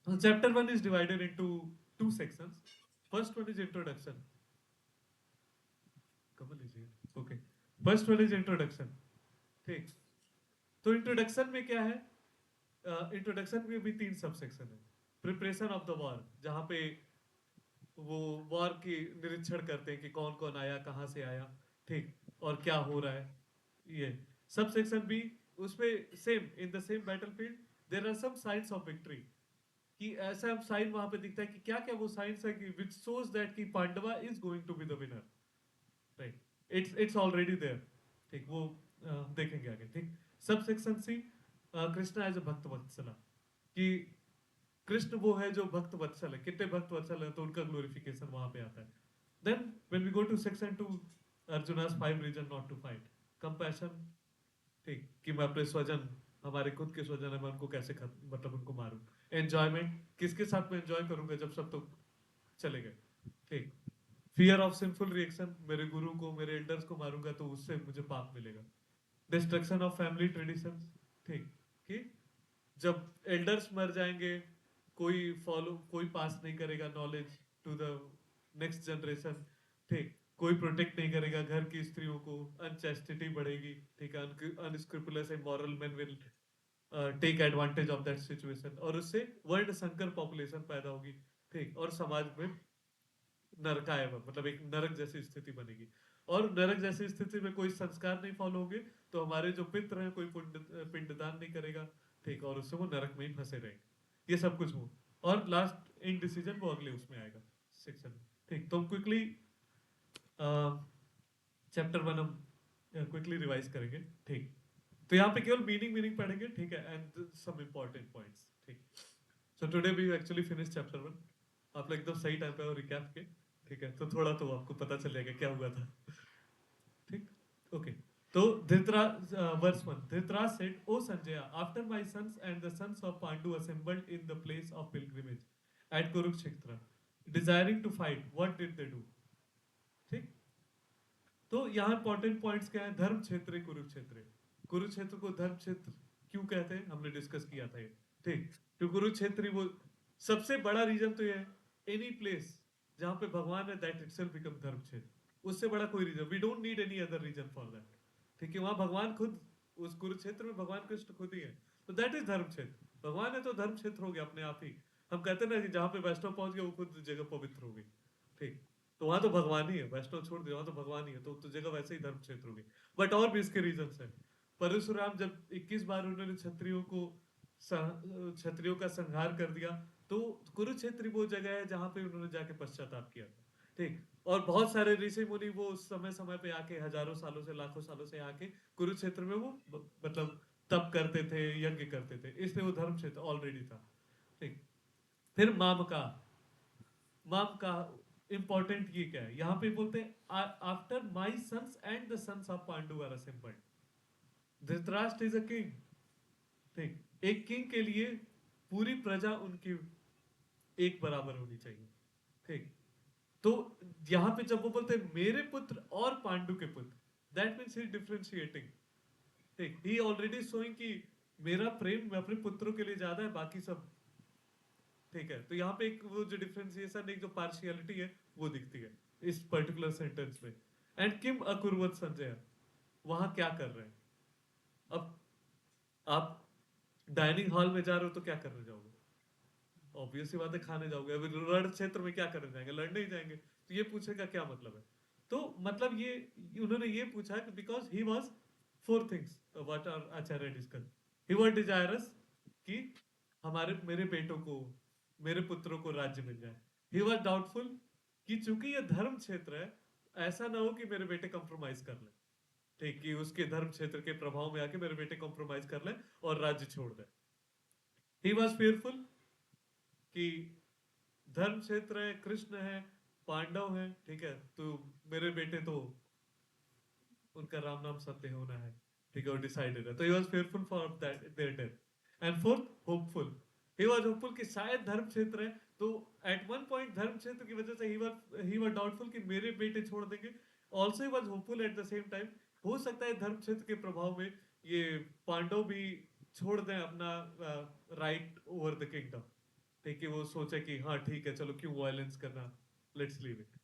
Chapter 1 is divided into two sections. First one is introduction. Kamal is here. Okay. First one is introduction. ठीक. तो introduction में क्या है? Introduction में भी तीन सब सेक्शन है. प्रिपरेशन ऑफ द वॉर, जहां पे वो वॉर की निरीक्षण करते हैं कि कौन कौन आया, कहाँ से आया, ठीक, और क्या हो रहा है. ये सब सेक्शन बी, उसमें same in the same battlefield there are some signs of victory, कि ऐसा साइन वहां पे दिखता है कि क्या क्या वो साइंस है कि विच शोज दैट कि Pandava is going to be the winner. Right. It's already there. ठीक, वो देखेंगे आगे. ठीक. Subsection C, Krishna as a Bhakta Vatsala, कि कृष्ण वो है जो भक्त वत्सल है. कितने भक्त वत्सल है तो उनका ग्लोरिफिकेशन वहां पे आता है. Then when we go to section 2, Arjuna's 5 reason not to fight. Compassion, ठीक, कि मैं अपने स्वजन, हमारे खुद के स्वजन है, मैं उनको कैसे मतलब उनको मारूं. एंजॉयमेंट, किसके साथ मैं एंजॉय करूंगा जब सब तो चले गए. ठीक. फियर ऑफ सिंफुल रिएक्शन, मेरे गुरु को, मेरे एल्डर्स को मारूंगा तो उससे मुझे पाप मिलेगा. डिस्ट्रक्शन ऑफ फैमिली ट्रेडिशंस, ठीक, कि जब एल्डर्स मर जाएंगे, कोई पास नहीं करेगा knowledge to the next generation. ठीक, कोई प्रोटेक्ट नहीं करेगा घर की स्त्रियों को, अनचेस्टिटी बढ़ेगी. ठीक है, unscrupulous immoral men will take advantage of that situation, और उससे वर्ल्ड संकर पॉपुलेशन पैदा होगी. ठीक, और समाज में नरकाय, मतलब एक नरक जैसी स्थिति बनेगी. और नरक जैसी स्थिति में कोई संस्कार नहीं फॉलो होंगे तो हमारे जो पितृ हैं, कोई पिंडदान नहीं करेगा. ठीक, और उससे वो नरक में ही फंसे रहेंगे. ये सब कुछ हो. और लास्ट इन डिसीजन वो अगले उसमें आएगा सेक्शन में. ठीक, तो हम क्विकली चैप्टर 1 हम क्विकली रिवाइज करेंगे. ठीक, तो यहाँ पे केवल मीनिंग मीनिंग पढ़ेंगे. ठीक है, एंड सम इंपॉर्टेंट पॉइंट्स. ठीक. So today we actually finish chapter 1. आप लोग एकदम सही टाइम पे और रिकैप के. ठीक है, तो थोड़ा तो आपको पता चल जाएगा क्या हुआ था. ठीक. ओके. तो verse 1, Dhritarashtra said, O Sanjay, after my sons and the sons of Pandu assembled in the place of pilgrimage at Kurukshetra, desiring to fight, what did they do. ठीक. तो यहाँ इंपॉर्टेंट पॉइंट्स क्या है? धर्म क्षेत्र कुरुक्षेत्र. कुरुक्षेत्र को धर्म क्षेत्र क्यों कहते हैं, हमने डिस्कस किया था ये. ठीक. तो कुरुक्षेत्र वो सबसे बड़ा रीजन तो ये है, एनी प्लेस जहां पे भगवान है दैट इटसेल्फ बिकम धर्म क्षेत्र. उससे बड़ा कोई reason, we don't need any other reason for that. ठीक है, वहां भगवान खुद, उस कुरुक्षेत्र में भगवान कृष्ण खुद ही है, तो दैट इज धर्म क्षेत्र. भगवान है तो धर्म क्षेत्र हो गया अपने आप ही. हम कहते हैं ना कि जहां पे वैष्णव पहुंच गया वो खुद जगह पवित्र हो गई. ठीक. तो वहां तो भगवान ही है, वैष्णव छोड़ दिया, वहां तो भगवान ही है, तो जगह वैसे ही धर्म क्षेत्र होगी. बट और भी इसके रीजन है. परशुराम जब 21 बार उन्होंने क्षत्रियों का संहार कर दिया, तो कुरुक्षेत्र वो जगह है जहां पे उन्होंने जाके पश्चाताप किया था. ठीक. और बहुत सारे ऋषि मुनि वो समय समय पे आके, हजारों सालों से, लाखों सालों से आके कुरुक्षेत्र में वो मतलब तप करते थे, यज्ञ करते थे, इसलिए वो धर्म क्षेत्र ऑलरेडी था. ठीक. फिर माम का, माम का इंपॉर्टेंट ये क्या है, यहां पे बोलते हैं after my sons and the sons of Pandu are assembled. Dhritarashtra is a king. ठीक. एक किंग के लिए पूरी प्रजा उनकी एक बराबर होनी चाहिए. ठीक. तो यहां पे जब वो बोलते हैं मेरे पुत्र और पांडु के पुत्र, दैट मीन्स ही डिफरेंशिएटिंग. ठीक. ही ऑलरेडी शोइंग कि मेरा प्रेम मैं अपने पुत्रों के लिए ज्यादा है, बाकी सब. ठीक है, तो यहाँ पे एक वो जो डिफरेंशिएशन, एक जो पार्शियलिटी है वो दिखती है इस पर्टिकुलर सेंटेंस में. एंड किम अकुर्वत संजय, वहां क्या कर रहे हैं. अब आप डाइनिंग हॉल में जा रहे हो तो क्या करने जाओगे? ऑब्वियस सी बात है, खाने जाओगे. अभी रण क्षेत्र में क्या करने जाएंगे? लड़ने ही जाएंगे. तो ये पूछने का क्या मतलब है? तो मतलब ये उन्होंने ये पूछा कि because he was for things what are acharya discuss. He was desirous कि हमारे मेरे बेटों को, मेरे पुत्रों को राज्य मिल जाए. ही वॉज डाउटफुल कि चूंकि ये धर्म क्षेत्र है, ऐसा ना हो कि मेरे बेटे कंप्रोमाइज कर ले. ठीक, कि उसके धर्म क्षेत्र के प्रभाव में आके मेरे बेटे कंप्रोमाइज कर ले और राज्य छोड़ दे. ही वॉज फेयरफुल कि धर्म क्षेत्र है, कृष्ण है, पांडव है, ठीक है, तो मेरे बेटे तो उनका राम नाम सत्य होना है. ठीक है, और डिसाइडेड है, तो he was fearful for that there death. And fourth, hopeful. He was hopeful कि शायद धर्म क्षेत्र है, तो एट वन पॉइंट धर्म क्षेत्र की वजह से ही वाज डाउटफुल कि मेरे बेटे छोड़ देंगे. Also he was hopeful at the same time, हो सकता है धर्म क्षेत्र के प्रभाव में ये पांडव भी छोड़ दें अपना राइट ओवर द किंगडम. ठीक है, वो सोचे कि हाँ ठीक है, चलो क्यों वायलेंस करना, लेट्स लीव इट।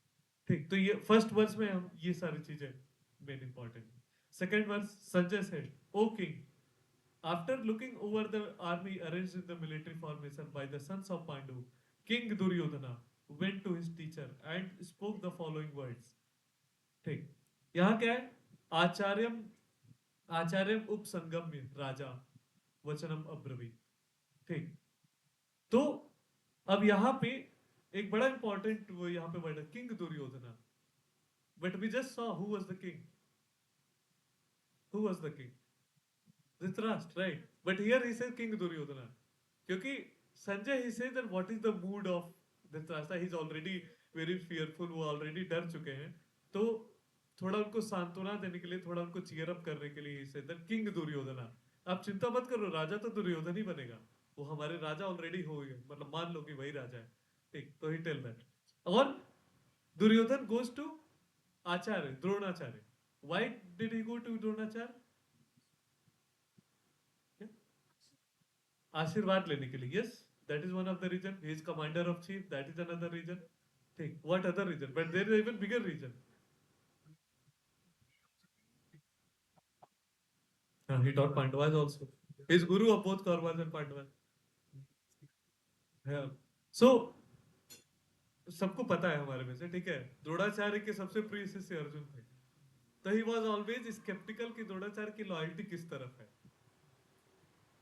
ठीक, तो ये फर्स्ट वर्स में हम ये सारी चीजें main important. Second verse, Sanjay said, O king, after looking over the army arranged in the military formation by the sons of Pandu, King Duryodhana went to his teacher and spoke the following words। ठीक, यहाँ क्या है, आचार्यम आचार्यम उपसंगम्य राजा वचनम अब्रवीत। ठीक, तो अब यहाँ पे एक बड़ा इंपॉर्टेंट वो यहाँ पे वर्ड है, king Duryodhana. But we just saw who was the king, who was the king, Dhritarashtra, right? But here he says king Duryodhana, क्योंकि Sanjay he says that what is the mood of Dhritarashtra, he is already very fearful, वो ऑलरेडी डर चुके हैं। तो थोड़ा उनको सांत्वना देने के लिए, थोड़ा उनको चीयर अप करने के लिए ही सेज दैट किंग दुर्योधना, आप चिंता मत करो, राजा तो दुर्योधन ही बनेगा, वो हमारे राजा ऑलरेडी हो गए, मतलब मान लो कि वही राजा है। ठीक, तो ही टेल दैट। और Duryodhana goes to Acharya, Dronacharya. Why did he go to Dronacharya? आशीर्वाद लेने के लिए, yes, that is one of the reason. He is commander of chief, that is another reason. ठीक, what other reason? But there is even bigger reason. He taught Pandavas also, he is guru of both Kauravas and Pandavas. So सबको पता है हमारे में से, ठीक है, द्रोणाचार्य के सबसे प्रिय शिष्य अर्जुन थे। तो ही वाज ऑलवेज स्केप्टिकल कि द्रोणाचार्य की लॉयल्टी किस तरफ है।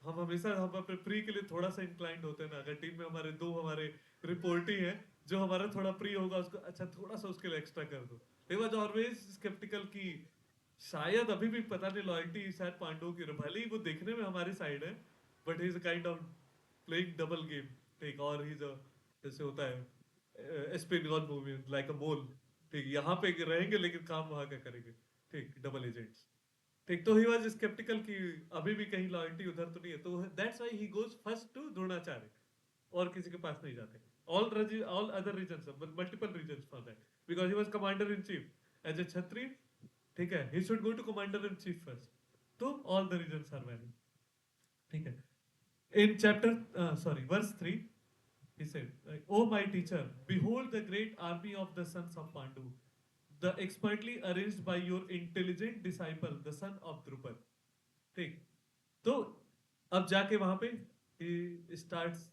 हम हमेशा हम अपने प्री के लिए थोड़ा सा इंक्लाइंड होते हैं ना, अगर टीम में हमारे दो हमारे रिपोर्टी हैं जो हमारा थोड़ा प्री होगा, उसको अच्छा थोड़ा सा उसके लिए एक्स्ट्रा कर दो। ही वाज ऑलवेज स्केप्टिकल कि शायद अभी भी पता नहीं लॉयल्टी शायद पांडवों की, भले ही वो देखने में हमारी साइड है, but he is kind of playing double game. ठीक, और ही जैसे होता है spin gone movie like a mole. ठीक, यहाँ पे रहेंगे लेकिन काम वहां का करेंगे। ठीक, डबल एजेंट्स। ठीक, तो ही वाज स्केप्टिकल कि अभी भी कहीं लॉयल्टी उधर तो नहीं है, तो that's why he goes first to Dronacharya, और किसी के पास नहीं जाते। All other reasons, multiple reasons for that, because he was commander in chief as a Kshatriya. ठीक है, he should go to commander in chief first. तो all the reasons are valid. ठीक है, in chapter sorry verse 3 he said, "O my teacher, behold the great army of the sons of Pandu, the expertly arranged by your intelligent disciple, the son of Drupad." ठीक, तो अब जाके वहां पे starts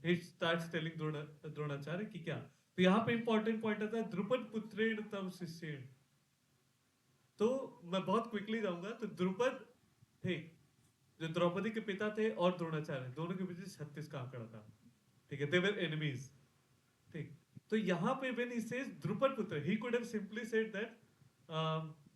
he starts telling Dronacharya की क्या, तो यहाँ पे इंपॉर्टेंट पॉइंट आता है, द्रुपद पुत्रेण तव शिष्येण। तो मैं बहुत क्विकली जाऊंगा, तो द्रुपद थे जो द्रौपदी के पिता थे, और द्रोणाचार्य, दोनों के बीच 36 का आंकड़ा था। ठीक है, दे वर एनिमीज। ठीक, तो यहाँ पे व्हेन ही सेज द्रुपद पुत्र, he could have simply said that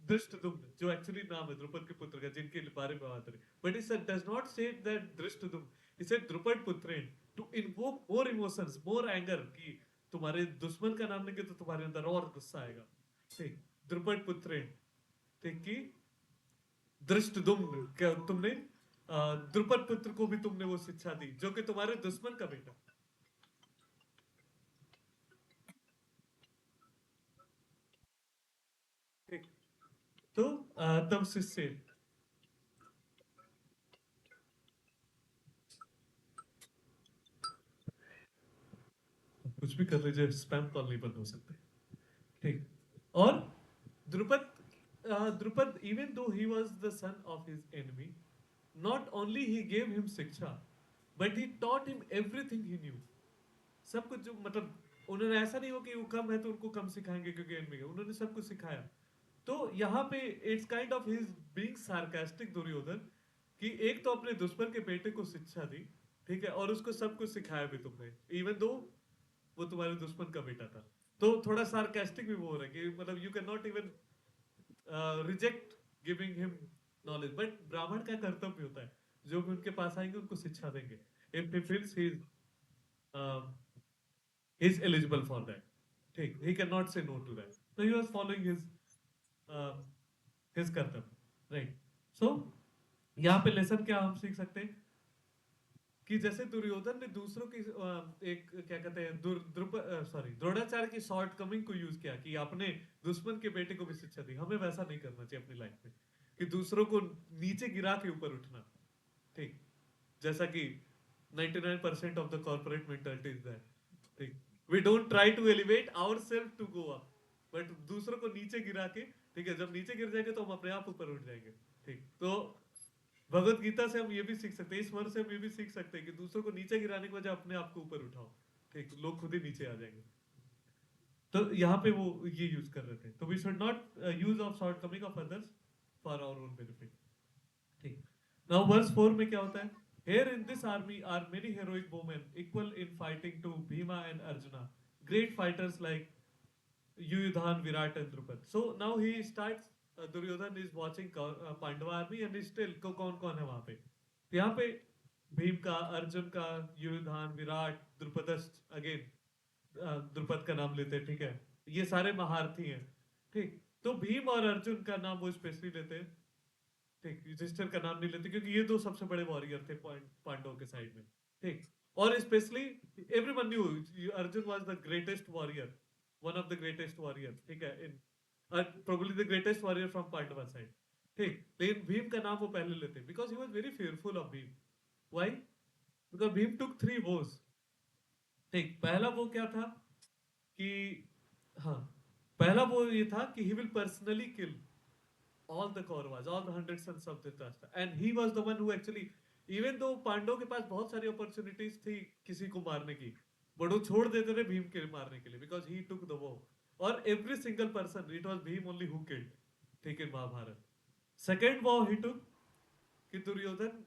Dhrishtadyumna, जो एक्चुअली नाम है द्रुपद के पुत्र का, जिनके बारे में बात करें, but he said does not say that Dhrishtadyumna, he said Drupada पुत्रेण, to invoke more emotions, more anger, कि तुम्हारे दुश्मन का नाम लेंगे तो तुम्हारे अंदर और गुस्सा आएगा। ठीक, द्रुपद पुत्रेण। ठीक, कि धृष्टद्युम्न, क्या तुमने द्रुपद पुत्र को भी तुमने वो शिक्षा दी जो कि तुम्हारे दुश्मन का बेटा। ठीक, तो तब शिष्य, कुछ भी कर लीजिए, स्पैम कॉल नहीं बंद हो सकते। ठीक, और Drupad Drupada, even though he was the son of his enemy, not only he gave him shiksha, but he taught him everything he knew. सब कुछ जो, मतलब उन्होंने ऐसा नहीं हो कि वो कम है तो उनको कम सिखाएंगे क्योंकि एनिमी है, उन्होंने सब कुछ सिखाया। तो यहाँ पे it's kind of his being sarcastic Duryodhana, कि एक तो अपने दुश्मन के बेटे को शिक्षा दी, ठीक है, और उसको सब कुछ सिखाया भी तुमने, इवन दो वो तुम्हारे दुश्मन का बेटा था। तो थोड़ा सार्कास्टिक भी वो हो रहा है कि मतलब you can not even reject giving him knowledge, but ब्राह्मण का कर्तव्य होता है, जो भी उनके पास आएंगे उनको शिक्षा देंगे, if he feels he is eligible for that. ठीक, he can not say no to that, so he was following his kartavya, right? So यहाँ पे लेसन क्या हम सीख सकते हैं, कि जैसे दुर्योधन ने दूसरों की एक क्या कहते हैं द्रोणाचार्य की शॉर्ट कमिंग को यूज किया कि अपने दुश्मन के बेटे को भी शिक्षा दी, हमें वैसा नहीं करना चाहिए अपनी लाइफ में, कि दूसरों को नीचे गिरा के ऊपर उठना। ठीक, जैसा कि 99% of the corporate mentality is that. ठीक, we don't try to elevate ourselves to go up, but दूसरों को नीचे गिरा के, ठीक है, जब नीचे गिर जाएंगे तो हम अपने आप ऊपर उठ जाएंगे। ठीक, तो भगवत गीता से हम ये भी सीख सकते हैं, इस वर्ष से हम ये भी सीख सकते हैं कि दूसरों को नीचे गिराने के बजाय अपने आप को ऊपर उठाओ। ठीक, लोग खुद ही नीचे आ जाएंगे। तो यहाँ पे वो ये यूज कर रहे थे, तो we should not use of shortcoming of others for our own benefit. ठीक, नाउ वर्स 4 में क्या होता है? Here in this army are many heroic women equal in fighting to Bhima and Arjuna, great fighters like Yuyudhan, Virat and Drupad. So now he starts, Duryodhan is watching Pandava army and he's still कौन कौन है वहां पे? यहाँ पे भीम का, अर्जुन का, Yuyudhana, Virat, द्रुपदस्त, again Drupad का नाम लेते हैं, ठीक है, ये सारे महारथी हैं। ठीक, तो भीम और अर्जुन का नाम वो स्पेशली लेते हैं। ठीक, युधिष्ठिर का नाम नहीं लेते क्योंकि ये दो सबसे बड़े वॉरियर थे पांडवों के साइड में। ठीक, और specially everyone knew Arjuna was the greatest warrior, one of the greatest warrior, ठीक है, in probably the greatest warrior from Pandava side. ठीक, लेकिन भीम का नाम वो पहले लेते because he was very fearful of Bhima. Why? Because Bhima took 3 wars. ठीक, पहला वो क्या था कि, हाँ, पहला वो ये था कि he will personally kill all the Kauravas, all the 100 sons of Dhritarashtra, and he was the one who actually, even though पांडवों के पास बहुत सारी अपॉर्चुनिटीज थी किसी को मारने की, बट वो छोड़ देते थे भीम के मारने के लिए, because he took the war, और every single person, it was Bhim only who killed, ठीक है, Mahabharat. Second war he took कि दुर्योधन,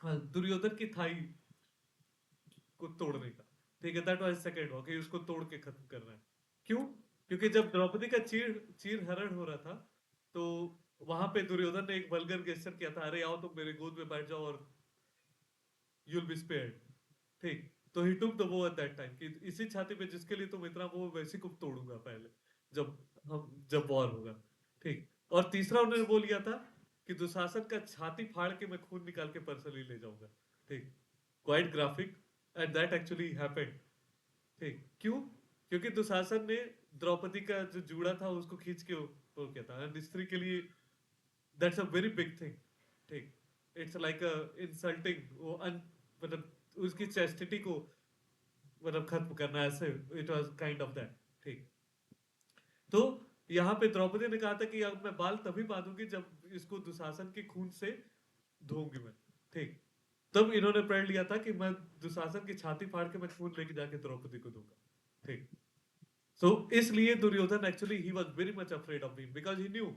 हाँ, दुर्योधन की थाई को तोड़ने का, ठीक है, दैट वाज सेकंड वॉर कि उसको तोड़ के खत्म करना है। क्यों? क्योंकि जब द्रौपदी का चीर चीर हरण हो रहा था तो वहां पे दुर्योधन ने एक वल्गर गेस्चर किया था, अरे आओ तुम मेरे गोद में बैठ जाओ और यू विल बी स्पेयर्ड। ठीक, तो ही टुक द वो एट दैट टाइम कि इसी छाती पे जिसके लिए तुम इतना वो, वैसी को तोड़ूंगा पहले जब जब वॉर होगा। ठीक, और तीसरा उन्होंने वो लिया था कि दुशासन का छाती फाड़ के मैं खून निकाल के पर्सनली ले जाऊंगा। ठीक, quite graphic and that actually happened. ठीक, क्यों? क्योंकि दुशासन ने द्रौपदी का जो जूड़ा था उसको खींच के वो किया था, एंड स्त्री के लिए that's a very big thing. ठीक, इट्स लाइक अ इंसल्टिंग, वो मतलब उसकी चेस्टिटी को मतलब खत्म करना, ऐसे it was kind of that. ठीक, तो यहाँ पे द्रौपदी ने कहा था कि अब मैं बाल तभी बांधूंगी जब इसको दुशासन के खून से धोऊंगी मैं। ठीक, तब इन्होंने प्रण लिया था कि मैं दुशासन की छाती फाड़ के मैं खून लेके जाके द्रौपदी को दूंगा। ठीक, सो इसलिए Duryodhana actually he was very much afraid of Bhima because he knew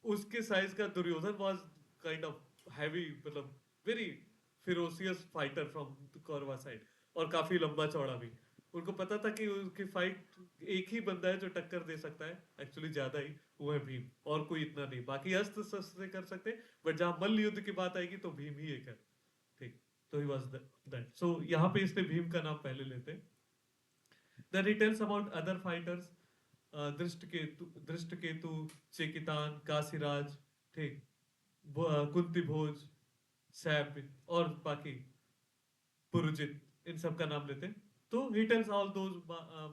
उसके साइज का Duryodhana was kind of heavy, मतलब very ferocious fighter from Kaurava side, और काफी लंबा चौड़ा भी। उनको पता था कि उसकी फाइट एक ही बंदा है जो टक्कर दे सकता है, एक्चुअली ज्यादा ही, वो है भीम, और कोई इतना नहीं, बाकी अस्त्र शस्त्र से कर सकते, बट जहां मल्ल युद्ध की बात आएगी तो भीम ही एक है। ठीक, तो ही वाज दैट, सो यहाँ पे इसने भीम का नाम पहले लेते हैं। Then he tells about other fighters, Dhrishtaketu, Chekitan, Kashiraj, ठीक, कुंती भोज, सैप और बाकी पुरुजित, इन सब का नाम लेते हैं। तो he tells all those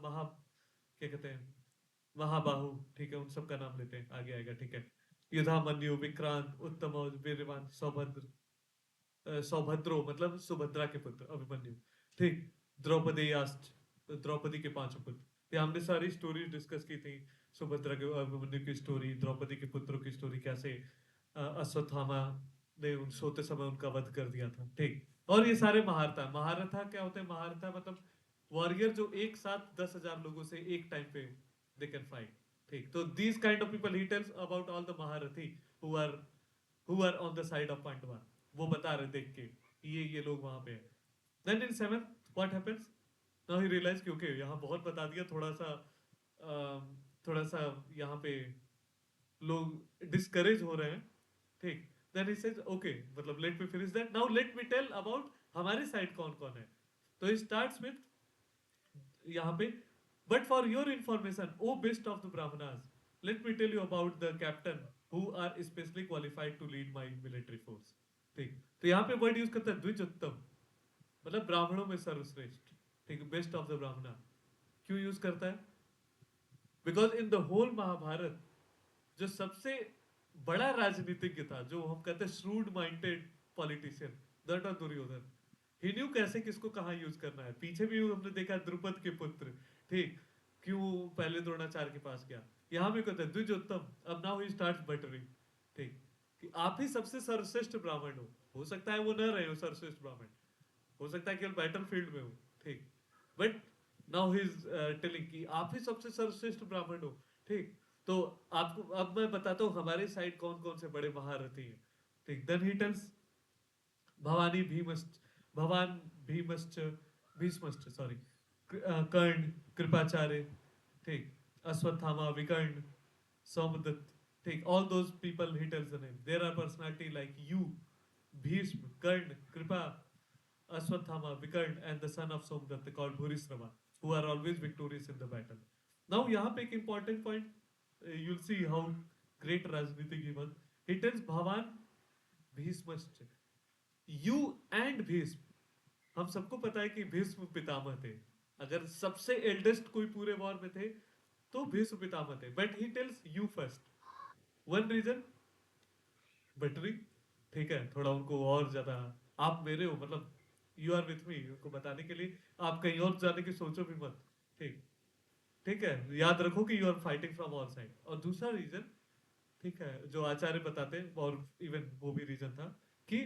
महा, क्या कहते हैं, महाबाहु, ठीक है, उन सब का नाम लेते हैं, आगे आएगा, ठीक है, युधामन्यु, विक्रांत, उत्तम, वीरवान, सौभद्र, सौभद्रो मतलब सुभद्रा के पुत्र अभिमन्यु, ठीक, द्रौपदी के 5 पुत्र। ये हमने सारी स्टोरी डिस्कस की थी, सुभद्रा के, अभिमन्यु की स्टोरी, द्रौपदी के पुत्रों की स्टोरी, कैसे अश्वत्थामा ने उन सोते समय उनका वध कर दिया था। ठीक, और ये सारे महारथा, महारथा क्या होते हैं? महारथा मतलब वॉरियर जो एक साथ 10,000 लोगों से एक टाइम पे दे कैन फाइट। ठीक, तो these kind of people he tells about all the maharathi who are on the side of Pandava, वो बता रहे देख के ये लोग वहां पे हैं। Then in 7th what happens? Now he realise कि ओके यहाँ बहुत बता दिया, थोड़ा सा यहाँ पे लोग डिस्करेज हो रहे हैं। ठीक, देन ही सेज ओके, मतलब let me finish that, now let me tell about हमारी साइड कौन कौन है। तो ही स्टार्ट्स विद यहाँ पे, but for your information O best of the Brahmanas, let me tell you about the captain who are specially qualified to lead my military force. ठीक, तो यहाँ पे वर्ड यूज करता है द्विजोत्तम, मतलब ब्राह्मणों में सर्वश्रेष्ठ। ठीक, बेस्ट ऑफ द ब्राह्मणा क्यों यूज करता है? Because in the whole Mahabharata जो सबसे बड़ा राजनीतिज्ञ था, जो हम कहते हैं shrewd minded politician, that was Duryodhana. He knew कैसे किसको कहाँ यूज करना है। पीछे भी हमने देखा द्रुपद के पुत्र, ठीक, क्यों पहले द्रोणाचार्य के पास गया। यहाँ भी कहते हैं द्विजोत्तम, अब नाउ ही स्टार्ट्स बटरिंग, ठीक, कि आप ही सबसे सर्वश्रेष्ठ ब्राह्मण हो सकता है वो न रहे हो सर्वश्रेष्ठ ब्राह्मण, हो सकता है केवल बैटल फील्ड में हो, ठीक, but now he is telling कि आप ही सबसे सर्वश्रेष्ठ ब्राह्मण हो, ठीक। तो आपको अब मैं बताता हूँ हमारे साइड कौन कौन से बड़े महारथी हैं, ठीक। देन ही टेल्स भवानी भीमश्च, भवान भीमश्च, भीष्मश्च, सॉरी, कर्ण, कृपाचार्य, ठीक, अश्वत्थामा, विकर्ण, सौमदत्त, ठीक, all those people he tells the name. There are personality like you, Bhishma, Karna, Kripa, Ashwathama, Vikarn, and the son of Somdatta called Bhurisrava, who are always victorious in the battle. Now यहाँ पे एक important point, you'll see how great राजनीतिक he was. He tells Bhawan भीष्मश्च, you and Bhishma. हम सबको पता है कि भीष्म पितामह थे, अगर सबसे एल्डेस्ट कोई पूरे वॉर में थे तो भीष्म पितामह थे, but he tells you first. One reason, बटरी, ठीक है, थोड़ा उनको और ज्यादा, आप मेरे हो मतलब यू आर विथ मी, उनको बताने के लिए आप कहीं और जाने की सोचो भी मत, ठीक, ठीक है, याद रखो कि you are fighting from all side. और दूसरा रीजन, ठीक है, जो आचार्य बताते हैं, और इवन वो भी रीजन था कि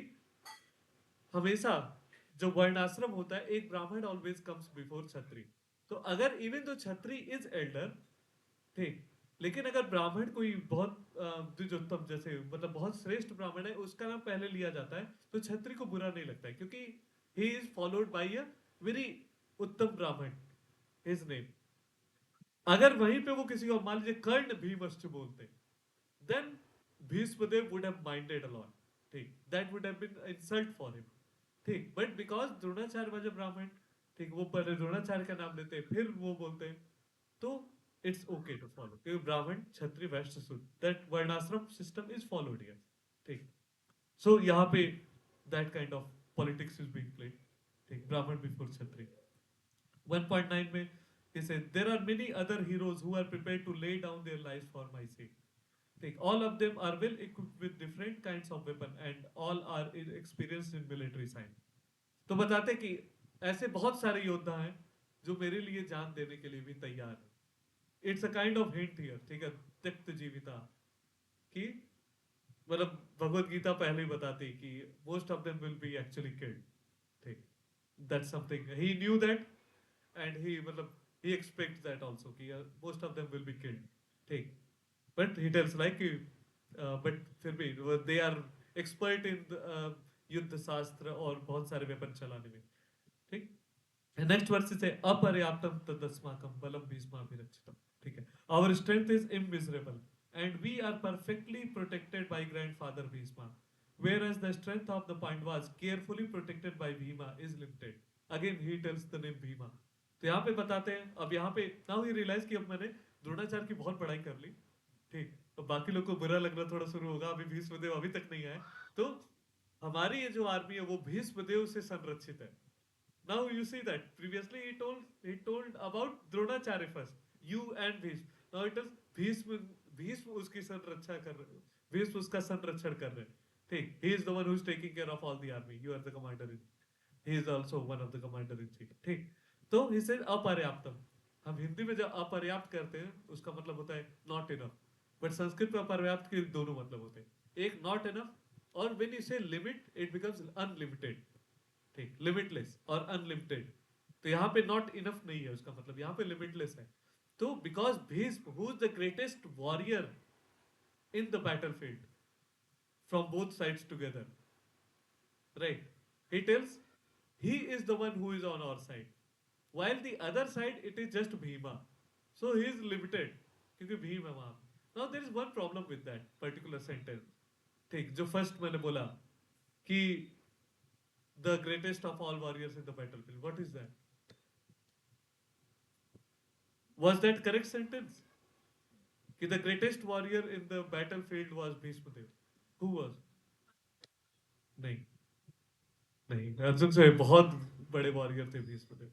हमेशा जो वर्णाश्रम होता है, एक ब्राह्मण ऑलवेज कम्स बिफोर क्षत्रिय। तो अगर even though Kshatriya is Elder, ठीक, लेकिन अगर ब्राह्मण कोई बहुत द्विजोत्तम जैसे मतलब बहुत श्रेष्ठ ब्राह्मण है, उसका नाम पहले लिया जाता है, तो क्षत्रिय को बुरा नहीं लगता है, क्योंकि he is followed by a very उत्तम ब्राह्मण, हिज नेम। अगर वहीं पे वो किसी को मान लीजिए कर्ण भीमश्च बोलते, then Bhishmadev would have minded a lot, ठीक, that would have been insult for him, ठीक, but because Dronacharya was a Brahmin, ठीक, वो पहले द्रोणाचार्य का नाम लेते हैं फिर वो बोलते हैं, तो इट्स ओके टू फॉलो, क्योंकि ब्राह्मण क्षत्रिय वैश्य शूद्र, दैट वर्णाश्रम सिस्टम इज फॉलोड हियर, ठीक। सो यहाँ पे that kind of politics is being played, ठीक, ब्राह्मण बिफोर क्षत्रिय। 1.9 में he said there are many other heroes who are prepared to lay down their lives for my sake, take all of them are well equipped with different kinds of weapon and all are experienced in military science। तो बताते कि ऐसे बहुत सारे योद्धा हैं जो मेरे लिए जान देने के लिए भी तैयार है। It's a kind of hint here, ठीक है, त्यक्त जीविता, कि मतलब भगवत गीता पहले ही बताती कि most of them will be actually killed, ठीक, that's something he knew that, and he मतलब he expects that also कि most of them will be killed, ठीक, but he tells like but फिर भी they are expert in युद्ध शास्त्र और बहुत सारे वेपन चलाने में, ठीक। नेक्स्ट वर्स से अपर्याप्तम तदस्माकं बलम भीष्माभिरक्षितम, ठीक है, our strength is immeasurable and we are perfectly protected by grandfather Bhishma, whereas the strength of the Pandavas carefully protected by Bhima is limited। Again he tells the name Bhima। तो यहाँ पे बताते हैं, अब यहाँ पे नाउ ही रियलाइज कि अब मैंने द्रोणाचार्य की बहुत पढ़ाई कर ली, ठीक, तो बाकी लोग को बुरा लगना थोड़ा शुरू होगा, अभी भीष्मदेव अभी तक नहीं आए, तो हमारी ये जो आर्मी है वो भीष्मदेव से संरक्षित है। Now you see that previously he told about Dronacharya first, you and Bhishma. Now it is Bhishma उसकी संरक्षा कर रहे, भीष्म उसका संरक्षण कर रहे हैं, ठीक। He is the one who is taking care of all the army. You are the commander in, he is also one of the commander in chief, ठीक। तो he said अपर्याप्तम, हम हिंदी में जब अपर्याप्त करते हैं उसका मतलब होता है नॉट इनफ, बट संस्कृत में अपर्याप्त के दोनों मतलब होते हैं, एक नॉट इनफ, और व्हेन यू से लिमिट इट बिकम्स अनलिमिटेड, ठीक, लिमिटलेस और अनलिमिटेड। तो यहाँ पे नॉट इनफ नहीं है, उसका मतलब यहाँ पे लिमिटलेस है। तो because Bhishma who is the greatest warrior in the battlefield from both sides together, right, he tells he is the one who is on our side, while the other side it is just Bhima, so he is limited क्योंकि भीम है वहां। now there is one problem with that particular sentence, ठीक, जो first मैंने बोला कि the greatest of all warriors in the battlefield, what is that, was that correct sentence कि the greatest warrior in the battlefield was Bhishmadev, who was, नहीं, नहीं, अर्जुन से बहुत बड़े वॉरियर थे Bhishmadev.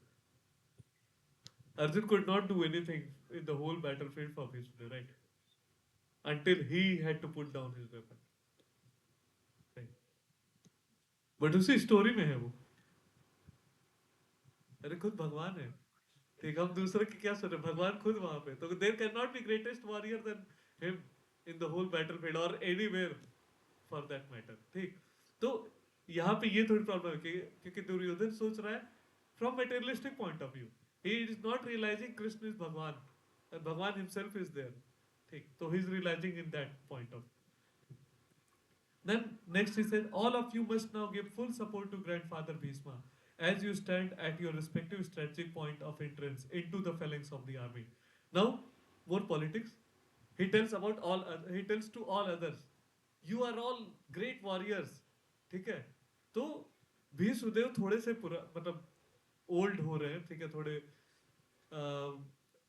Arjun could not do anything in the whole battlefield for Bhishma, right? Until he had to put down his weapon. Right? But उसी story में है वो। अरे खुद भगवान है। ठीक, हम दूसरे की क्या सुने, भगवान खुद वहां पे, तो there can not be greatest warrior than him in the whole battlefield और एनीवेयर फॉर दैट मैटर। ठीक, तो यहाँ पे ये थोड़ी प्रॉब्लम है क्योंकि दुर्योधन सोच रहा है from materialistic point of view, he is not realising Krishna is Bhagwan, Bhagwan himself is there. ठीक, तो he is realising in that point of. Then next he said, all of you must now give full support to grandfather Bhishma as you stand at your respective strategic point of entrance into the phalanx of the army. Now, more politics. He tells about all. He tells to all others, you are all great warriors. ठीक है? तो भीष्मदेव थोड़े से पूरा मतलब old हो रहे हैं, ठीक है, थोड़े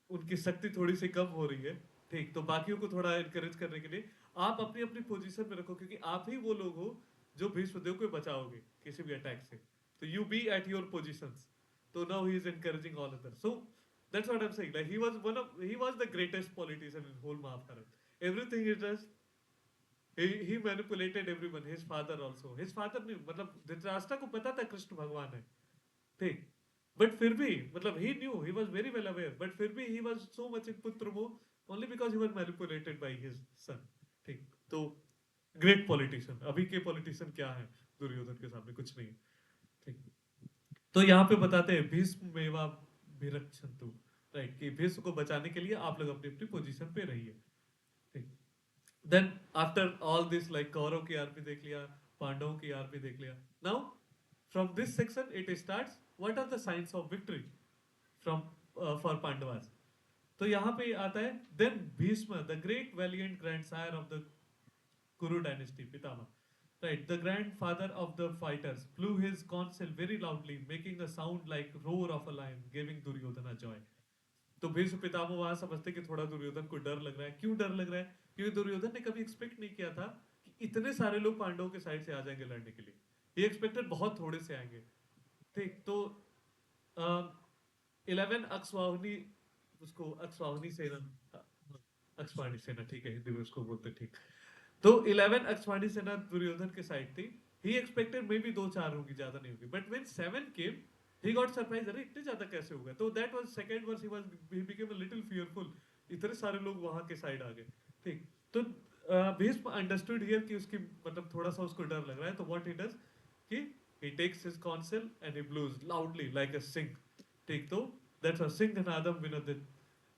उनकी शक्ति थोड़ी सी कम हो रही है। ठीक, तो बाकियों को थोड़ा इनकरेज करने के लिए आप अपनी अपनी पोजीशन में रखो, क्योंकि आप ही वो लोग हो जो भीष्मदेव को बचाओगे किसी भी अटैक से। तो you be at your positions. तो now he is encouraging all other, so that's what I am saying, like he was the greatest politician in whole Mahabharata. Everything is just he manipulated everyone, his father also, his father ने मतलब धृतराष्ट्र को पता था कृष्ण भगवान है। ठीक, but फिर भी मतलब he knew, he was very well aware, but फिर भी he was so much in putra moh only because he was manipulated by his son. ठीक, तो ग्रेट पॉलिटिशियन, अभी के पॉलिटिशियन क्या है दुर्योधन के सामने, कुछ नहीं। ठीक, तो यहाँ पे बताते हैं भीष्म मेवा भिरक्षन्तु, राइट, कि भीष्म को बचाने के लिए आप लोग अपनी अपनी पोजीशन पे रहिए। ठीक, then after all this like Kaurava की आर्मी देख लिया, पांडवों की आर्मी देख लिया। Now from this section it starts what are the science of victory from for Pandavas. तो यहाँ पे आता है then Bhishma the great valiant grand sire of the Kuru dynasty, Pitamah, right, the grandfather of the fighters blew his conch shell very loudly making a sound like roar of a lion giving Duryodhana joy। तो भीष्म पितामह वहां समझते कि थोड़ा दुर्योधन को डर लग रहा है। क्यों डर लग रहा है? क्योंकि दुर्योधन ने कभी एक्सपेक्ट नहीं किया था कि इतने सारे लोग पांडवों के साइड से आ जाएंगे लड़ने के लिए। ये एक्सपेक्टेड बहुत थोड़े से आएंगे। ठीक, तो 11 अक्सवाहुनी, उसको अक्सवाहुनी सेना, अक्सवाणी सेना, ठीक है, हिंदी में उसको बोलते, ठीक। तो 11 अक्सवाणी सेना दुर्योधन के साइड थी। ही एक्सपेक्टेड मे बी 2-4 होगी, ज्यादा नहीं होगी, but when 7 came he got surprise, अरे इतने ज्यादा कैसे हो गए? तो that was second verse, he became a little fearful, इतने सारे लोग वहां के साइड आ गए। ठीक, तो भीष्म अंडरस्टूड हियर कि उसकी मतलब थोड़ा सा उसको डर लग रहा है, तो व्हाट ही डज कि he takes his console and he blows loudly like a sing। ठीक, तो that's a sing नादम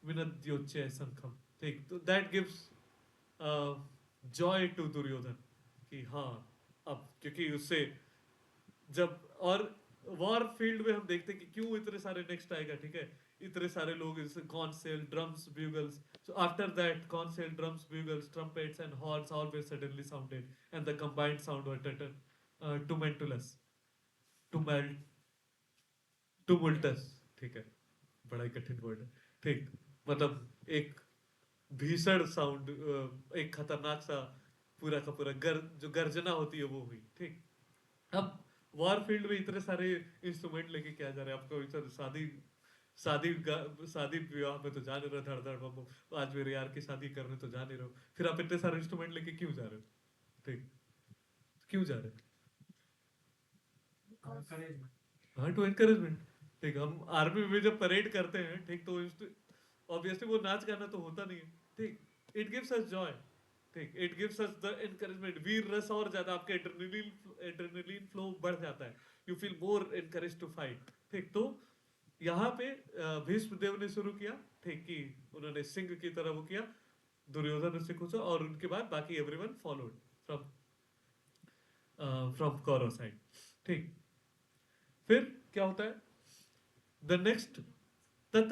विनद्योच्य शंखम। ठीक, तो that gives joy to Duryodhana कि हाँ, अब क्योंकि उससे जब और वॉर फील्ड में हम देखते हैं कि क्यों इतने सारे नेक्स्ट आएगा, ठीक है, इतने सारे लोग, conches drums bugles, so after that conches drums bugles trumpets and horns all were suddenly sounded and the combined sound were tumultuous, tumult tumultus, ठीक है, बड़ा ही कठिन वर्ड है। ठीक, मतलब एक भीषण साउंड, एक खतरनाक सा पूरा का पूरा जो गर्जना होती है वो हुई। ठीक, अब वॉर फील्ड में इतने सारे इंस्ट्रूमेंट लेके क्या जा रहे हैं? आपको इधर शादी शादी शादी विवाह में तो जा नहीं रहे, धड़ धड़ बम बम, आज मेरे यार की शादी करने तो जा नहीं रहे हो, फिर आप इतने सारे इंस्ट्रूमेंट लेके क्यों जा रहे हो? ठीक, क्यों जा रहे हो? हाँ, टू एनकरेजमेंट। ठीक, हम आर्मी में जब परेड करते हैं, ठीक, तो ऑब्वियसली वो नाच गाना तो होता नहीं है। ठीक, इट गिव्स अस जॉय। ठीक, it gives us the encouragement, वीर रस और ज्यादा, आपके एड्रेनलिन फ्लो बढ़ जाता है, you feel more encourage to fight. ठीक, तो यहाँ पे भीष्म देव ने शुरू किया, ठीक, कि उन्होंने सिंह की तरह वो किया, दुर्योधन उससे खुश हुआ, और उनके बाद बाकी everyone followed from from Kaurava side. ठीक, फिर क्या होता है द नेक्स्ट तत,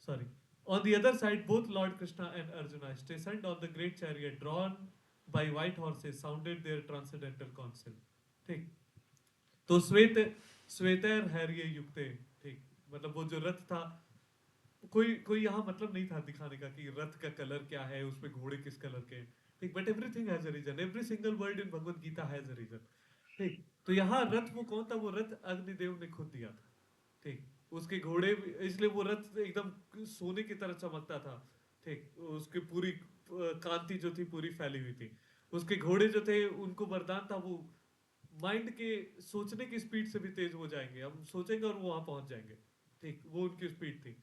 sorry, on the other side both Lord Krishna and Arjuna stationed on the great chariot drawn by white horses sounded their transcendental counsel। ठीक, तो श्वेतर हैर्य युक्ते। ठीक, मतलब वो जो रथ था, कोई कोई यहाँ मतलब नहीं था दिखाने का कि रथ का कलर क्या है, उसमें घोड़े किस कलर के। ठीक, but everything has a reason, every single word in Bhagavad Gita has a reason. ठीक, तो यहाँ रथ वो कौन था? वो रथ अग्निदेव ने खुद दिया था। ठीक, उसके घोड़े इसलिए वो रथ एकदम सोने की तरह चमकता था। ठीक, उसकी पूरी कांति जो थी पूरी फैली हुई थी। उसके घोड़े जो थे उनको वरदान था, वो माइंड के सोचने की स्पीड से भी तेज हो जाएंगे, हम सोचेंगे और वो वहां पहुंच जाएंगे। ठीक, वो उनकी स्पीड थी।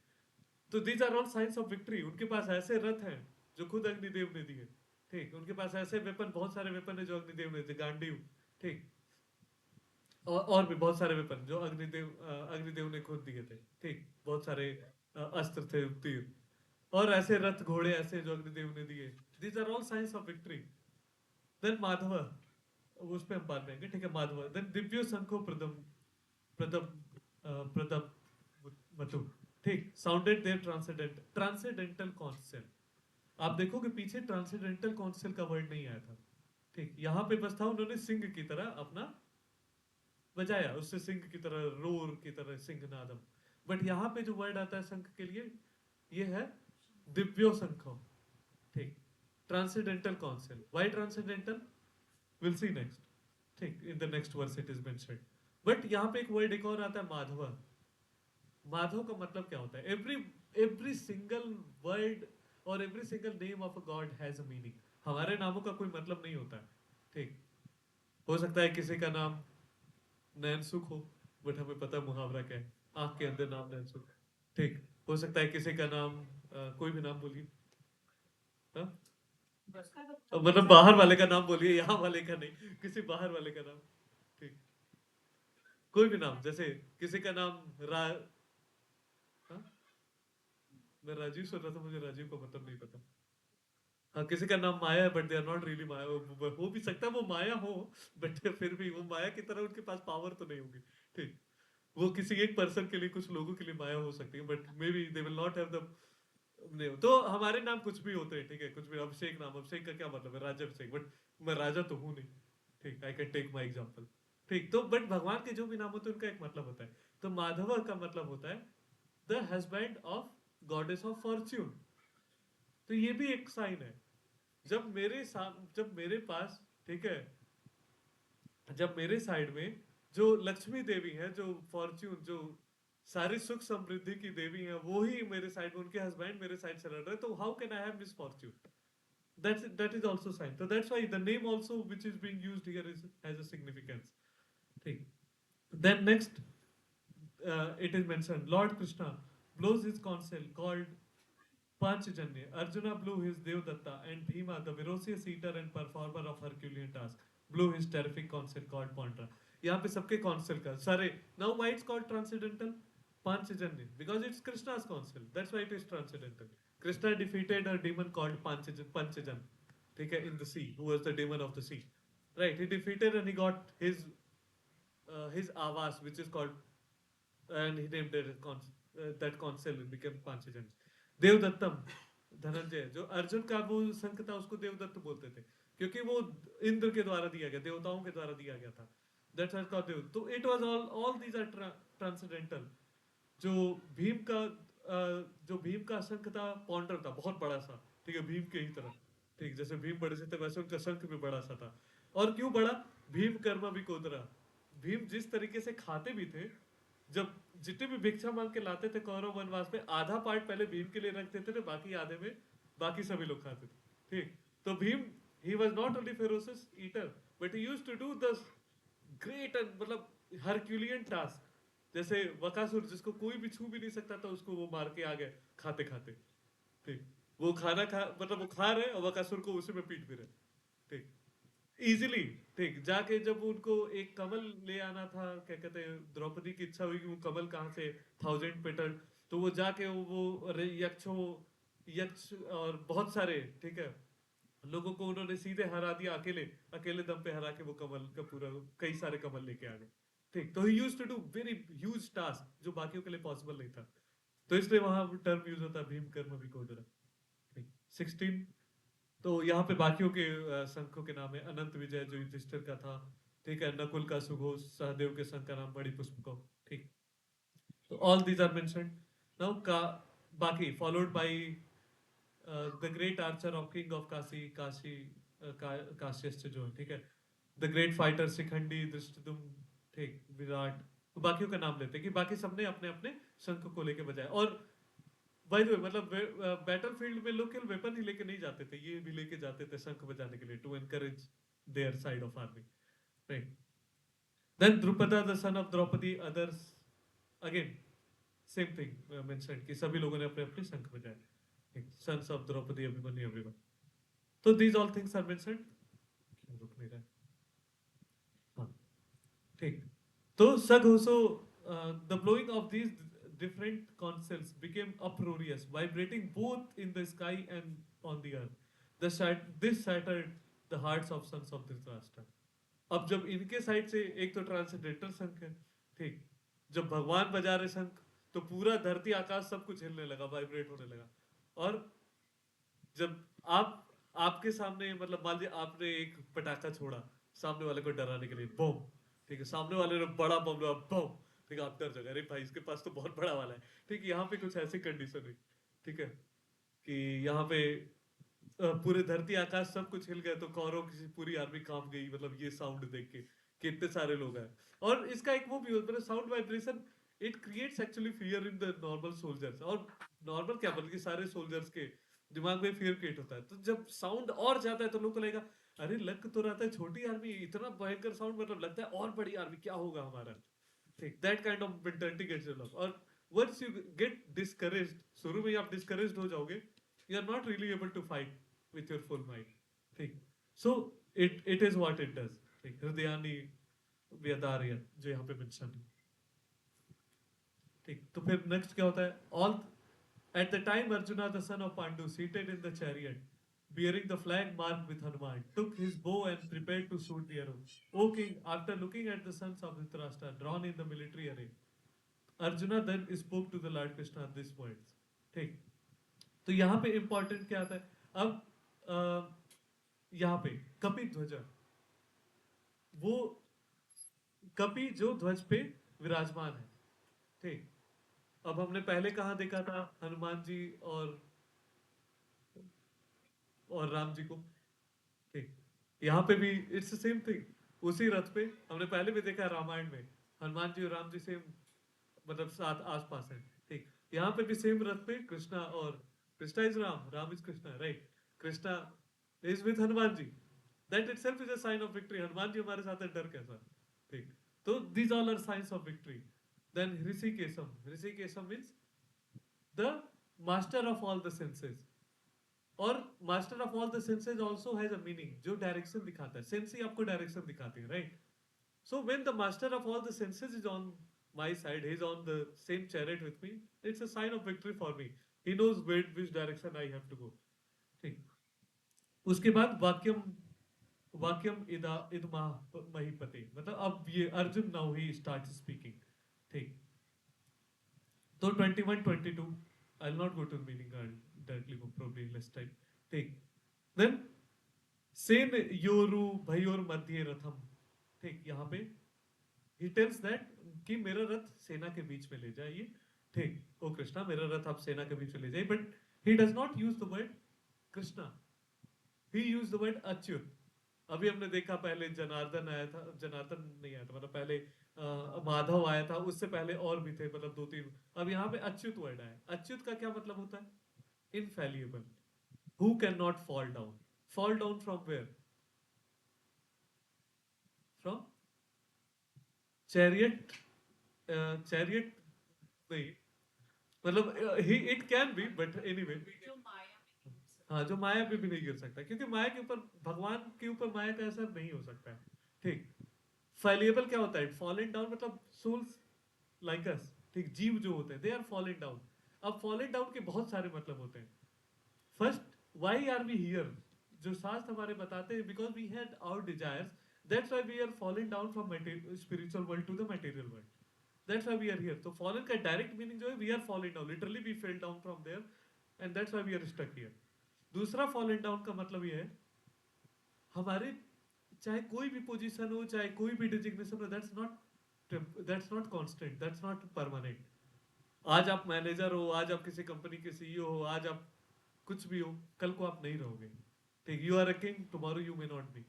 तो these are all signs of victory. उनके पास ऐसे रथ हैं जो खुद अग्निदेव ने दिए। ठीक, उनके पास ऐसे वेपन, बहुत सारे वेपन है जो अग्निदेव ने दिए, गांडीव। ठीक, और भी बहुत सारे वेपन जो अग्निदेव ने खुद दिए थे। ठीक, बहुत सारे अस्त्र थे, तीर, और ऐसे रथ घोड़े ऐसे जो अग्निदेव ने दिए। These are all signs of victory. Then Madhav, उस पे हम बात करेंगे। ठीक है, माधव। देन दिव्यो शंखो प्रदम प्रदम प्रदम वतु। ठीक, साउंडेड देयर ट्रांसेंडेंटल कॉन्सेप्ट। आप देखोगे पीछे ट्रांसेंडेंटल कॉन्सेप्ट का वर्ड नहीं आया था। ठीक, यहाँ पे बस था, उन्होंने सिंह की तरह अपना बजाया, उससे सिंह की तरह, रोर की तरह सिंह नादम। बट यहाँ पे जो वर्ड आता है शंख के लिए, ये है दिव्यो शंखो। ठीक, transcendental concept. Why transcendental, will see next. ठीक, in the next verse it is mentioned. But यहाँ पे एक वर्ड एक और आता है, माधव। माधव का मतलब क्या होता है? एवरी एवरी सिंगल वर्ड और every single name of a God has a meaning. हमारे नामों का कोई मतलब नहीं होता है। ठीक, हो सकता है किसी का नाम नैनसुख हो, बट हमें पता है मुहावरा क्या है, आंख के अंदर नाम नैनसुख। ठीक, हो सकता है किसी का नाम कोई भी नाम बोलिए, हाँ? मतलब बाहर वाले का नाम बोलिए, यहाँ वाले का नहीं, किसी बाहर वाले का नाम। ठीक, कोई भी नाम, जैसे किसी का नाम हाँ? मैं राजीव सुन रहा था, मुझे राजीव का मतलब नहीं पता। हाँ, किसी का नाम माया है, but they are not really maya. हो भी सकता है वो माया हो, बट फिर भी वो माया की तरह उनके पास पावर तो नहीं होगी। ठीक, वो किसी एक पर्सन के लिए, कुछ लोगों के लिए माया हो सकती है, but may be they will not have the name. तो हमारे नाम कुछ भी होते हैं, ठीक है, कुछ भी। अभिषेक, नाम अभिषेक का क्या मतलब है? राजा अभिषेक, बट मैं राजा तो हूं नहीं। ठीक, I can take my example. ठीक, तो बट भगवान के जो भी नाम होते हैं उनका एक मतलब होता है। तो माधव का मतलब होता है the husband of goddess of Fortune. तो ये भी एक साइन है। जब मेरे पास, ठीक है, जब मेरे साइड में जो लक्ष्मी देवी है, जो फॉर्च्यून, जो सारी सुख समृद्धि की देवी है, वो ही मेरे साइड में, उनके हस्बैंड मेरे साइड से लड़ रहे हैं, तो how can I have miss Fortune? That is also sign. So that's why the name also which is being used here is has a significance. ठीक, then next it is mentioned Lord Krishna blows his conch called Panchajanya. Arjuna blew his Devdatta, and Bhima, the ferocious eater and performer of Herculean task, blew his terrific conch called Pandra. यहाँ पे सबके कॉन्सेल का सारे, now why it's called transcendental? Panchajanya, because it's Krishna's counsel. That's why it is transcendental. Krishna defeated a demon called Panchajan, ठीक है, in the sea, who was the demon of the sea. Right, he defeated and he got his avas, which is called, and he named it that concept became Panchajan. देवदत्तम, Dhananjay, जो अर्जुन का वो शंख था उसको देवदत्त बोलते थे, क्योंकि वो इंद्र के द्वारा दिया गया, देवताओं के द्वारा दिया गया था। That's why called Dev. तो it was all these are transcendental. जो भीम का जो भीम का शंख था, पौंडर था, बहुत बड़ा सा। ठीक है, भीम के ही तरह। ठीक, जैसे भीम बड़े से थे वैसे उनका शंख भी बड़ा सा था। और क्यों बड़ा? भीम कर्म विकोदरा। भीम जिस तरीके से खाते भी थे, जब जितने भी भिक्षा मांग के लाते थे कौरव वनवास में, आधा पार्ट पहले भीम के लिए रख देते थे, बाकी आधे में बाकी सभी लोग खाते थे। ठीक, तो Bhima, he was not only ferocious eater, but he used to do the great and मतलब हरक्यूलियन टास्क। जैसे वकासुर, जिसको कोई भी छू भी नहीं सकता था, उसको वो मार के आ गए खाते खाते। ठीक, वो खाना खा, मतलब वो खा रहे और वकासुर को उसी में पीट भी रहे। ठीक, इजीली। ठीक, जाके जब उनको एक कमल ले आना था, क्या कहते हैं, द्रौपदी की इच्छा हुई कि वो कमल कहाँ से, 1000 पेटल, तो वो जाके वो यक्ष और बहुत सारे, ठीक है, लोगों को उन्होंने सीधे हरा दिया, अकेले अकेले दम पे हरा के वो कमल का पूरा, कई सारे कमल लेके आ गए। ठीक, तो he used to do very huge task जो बाकियों के लिए पॉसिबल नहीं था। तो इसलिए वहां टर्म यूज होता है भीम कर्म विकोदरा। ठीक, 16। तो यहाँ पे बाकियों के शंखों के नाम है अनंत विजय जो युधिष्ठिर का था। ठीक है, नकुल का सुघोष, सहदेव के शंख का नाम बड़ी पुष्पको। ठीक, तो all these are mentioned. Now का बाकी followed by the great archer of king of Kashi, काश्यश्च जो है, ठीक है, the great fighter Shikhandi, Dhrishtadyumna, ठीक, विराट। तो बाकियों का नाम लेते हैं कि बाकी सबने अपने अपने शंख को लेके बजाया। और बाय द वे, मतलब बैटल फील्ड में लोग केवल वेपन ही लेके नहीं जाते थे, ये भी लेके जाते थे शंख बजाने के लिए, to encourage their side of army. Right, Then Drupada, the son of Draupadi, others again same thing mentioned कि सभी लोगों ने अपने अपने शंख बजाए. Sons of Draupadi, Abhimanyu, everyone. So these all things are mentioned. क्यों रुक नहीं रहा है? हाँ, ठीक. तो Saghoso, the blowing of these different conchs became uproarious, vibrating both in the sky and on the earth. This shattered the hearts of sons of Dhritarashtra. अब जब इनके साइड से एक तो ट्रांसजेंडर शंख है, ठीक, जब भगवान बजा रहे शंख तो पूरा धरती आकाश सब कुछ हिलने लगा, वाइब्रेट होने लगा. और जब आपके सामने मतलब मान लीजिए आपने एक पटाखा छोड़ा सामने वाले को डराने के लिए, बम, ठीक है, सामने वाले ने बड़ा बम लगा, बम, ठीक है, आप डर जाओगे, अरे भाई इसके पास तो बहुत बड़ा वाला है. ठीक, यहाँ पे कुछ ऐसी कंडीशन है, ठीक है, कि यहाँ पे पूरे धरती आकाश सब कुछ हिल गया तो कौरव की पूरी आर्मी कांप गई, मतलब ये साउंड देख के कि इतने सारे लोग हैं. और इसका एक वो भी होता है sound vibration, it creates actually fear in the normal soldiers. और नॉर्मल क्या बल्कि सारे सोल्जर्स के दिमाग में फियर क्रिएट होता है. तो जब साउंड और ज्यादा है तो लोग को लगेगा अरे लग तो रहता है छोटी आर्मी, इतना भयंकर साउंड, मतलब लगता है और बड़ी आर्मी क्या होगा हमारा. ठीक, that kind of mentality gets develop. और वंस यू गेट डिस्करेज्ड, शुरू में आप डिस्करेज्ड हो जाओगे, you are not really able to fight with your full mind. ठीक, so it is what it does. ठीक, हृदयानी व्यदार्य जो यहाँ पे मेंशन है. ठीक, तो फिर नेक्स्ट क्या होता है? All at the time Arjuna the son of Pandu seated in the chariot bearing the flag marked with Hanuman took his bow and prepared to shoot the arrow. O king, after looking at the sons of Dhritarashtra drawn in the military array, Arjuna then spoke to the Lord Krishna these words. ठीक, तो यहाँ पे important क्या आता है? अब यहाँ पे कपि ध्वज, वो कपि जो ध्वज पे विराजमान है. ठीक, अब हमने पहले कहा देखा था हनुमान जी और राम जी को. ठीक, यहाँ पे भी इट्स सेम थिंग. उसी रथ पे हमने पहले भी देखा रामायण में हनुमान जी और राम जी सेम, मतलब साथ आस पास है. ठीक, यहाँ पे भी सेम रथ पे कृष्णा, और Krishna is Ram, Ram is Krishna, right. Krishna is with Hanuman ji. That itself is a sign of victory. Hanuman ji हमारे साथ है, डर कैसा. ठीक, तो these all are science of victory. Then Hrishikesham, Hrishikesham means the master of all the senses. और master of all the senses also has a meaning, जो direction दिखाता है. सेंस ही आपको डायरेक्शन दिखाती है, right. So when the master of all the senses is on my side, he's on the same chariot with me, it's a sign of victory for me. He knows which direction I have to go. ठीक, उसके बाद वाक्यम, वाक्यम इदा इदमा महीपते, मतलब अब ये Arjuna now he start speaking. ठीक, तो 21 22 I will not go to meaning, I directly go probably less time. ठीक, देन सेन योरु भयोर मध्य रथम. ठीक, यहाँ पे he tells that कि मेरा रथ सेना के बीच में ले जाइए. ठीक, ओ कृष्णा मेरा रथ आप सेना के बीच में ले जाइए. But he does not use the word Krishna, he used the word Achyut. अभी हमने देखा पहले जनार्दन आया था, जनार्दन नहीं आया था, मतलब पहले माधव आया था, उससे पहले और भी थे, मतलब दो तीन. अब यहाँ पे अच्युत वर्ड आया. अच्युत का क्या मतलब होता है? Infallible, who can not fall down. Fall down from where? From chariot. Chariot नहीं, मतलब he it can be, but anyway. हाँ, जो माया पे भी नहीं गिर सकता, क्योंकि माया के ऊपर, भगवान के ऊपर माया का असर नहीं हो सकता है. ठीक, फैलिएबल क्या होता है? फॉलिंग डाउन, मतलब सोल्स लाइक अस. ठीक, जीव जो होते हैं दे आर फॉलिंग डाउन. अब फॉलिंग डाउन के बहुत सारे मतलब होते हैं. First, why are we here? जो शास्त्र हमारे बताते हैं, because we had our desires, that's why we are falling down from spiritual world to the material world. That's why we are here. तो fallen का direct meaning जो है, we are falling down. Literally we fell down from there, and that's why we are stuck here. दूसरा fallen down का मतलब ये है, हमारे चाहे कोई भी पोजीशन हो, चाहे कोई भी डिजिग्नेशन हो, that's not constant, that's not permanent. आज आप मैनेजर हो, आज आप किसी कंपनी के सीईओ हो, आज आप कुछ भी हो, कल को आप नहीं रहोगे. ठीक, you are a king, tomorrow you may not be.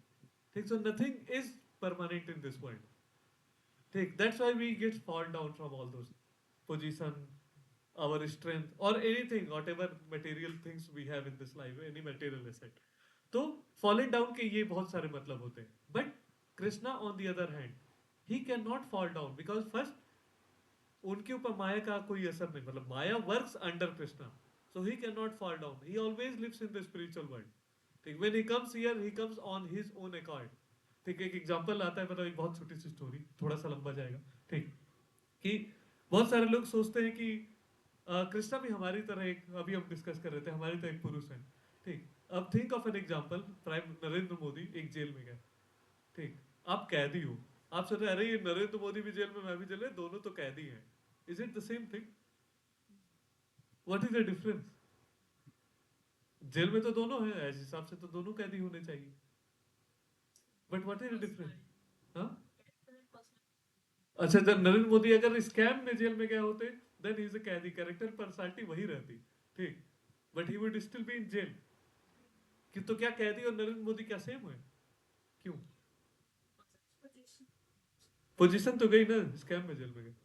ठीक, so nothing is permanent in this world. ठीक, that's why we get fall down from all those position, our strength or anything, whatever material things we have in this life, any material asset. तो falling down के ये बहुत सारे मतलब होते हैं. But Krishna on the other hand, he cannot fall down because first उनके ऊपर माया का कोई असर नहीं, मतलब maya works under Krishna, so he can not fall down, he always lives in the spiritual world. ठीक, when he comes here he comes on his own accord. ठीक, एक एग्जांपल आता है, मतलब एक बहुत छोटी सी स्टोरी, थोड़ा सा लंबा जाएगा। ठीक, कि बहुत सारे लोग सोचते हैं कि कृष्णा भी हमारी तरह एक, अभी हम डिस्कस कर रहे थे, हमारी तरह एक पुरुष है। ठीक, अब think of an example, prime Narendra Modi एक जेल में गए। ठीक, आप कैदी हो, आप सोच रहे हैं, अरे ये नरेंद्र मोदी भी जेल में, मैं भी जेल में, दोनों तो कैदी हैं। Is it the same thing? What is the difference? Jail में तो दोनों हैं, इस हिसाब से तो दोनों कैदी होने चाहिए, but what is the difference? हाँ, अच्छा, जब नरेंद्र मोदी अगर स्कैम में जेल में गए होते, देन ही इज अ कैदी, कैरेक्टर पर्सनालिटी वही रहती। ठीक, but he would still be in jail. कि तो क्या कैदी और नरेंद्र मोदी क्या सेम है? क्यों? पोजीशन तो गई ना, स्कैम में जेल में गए।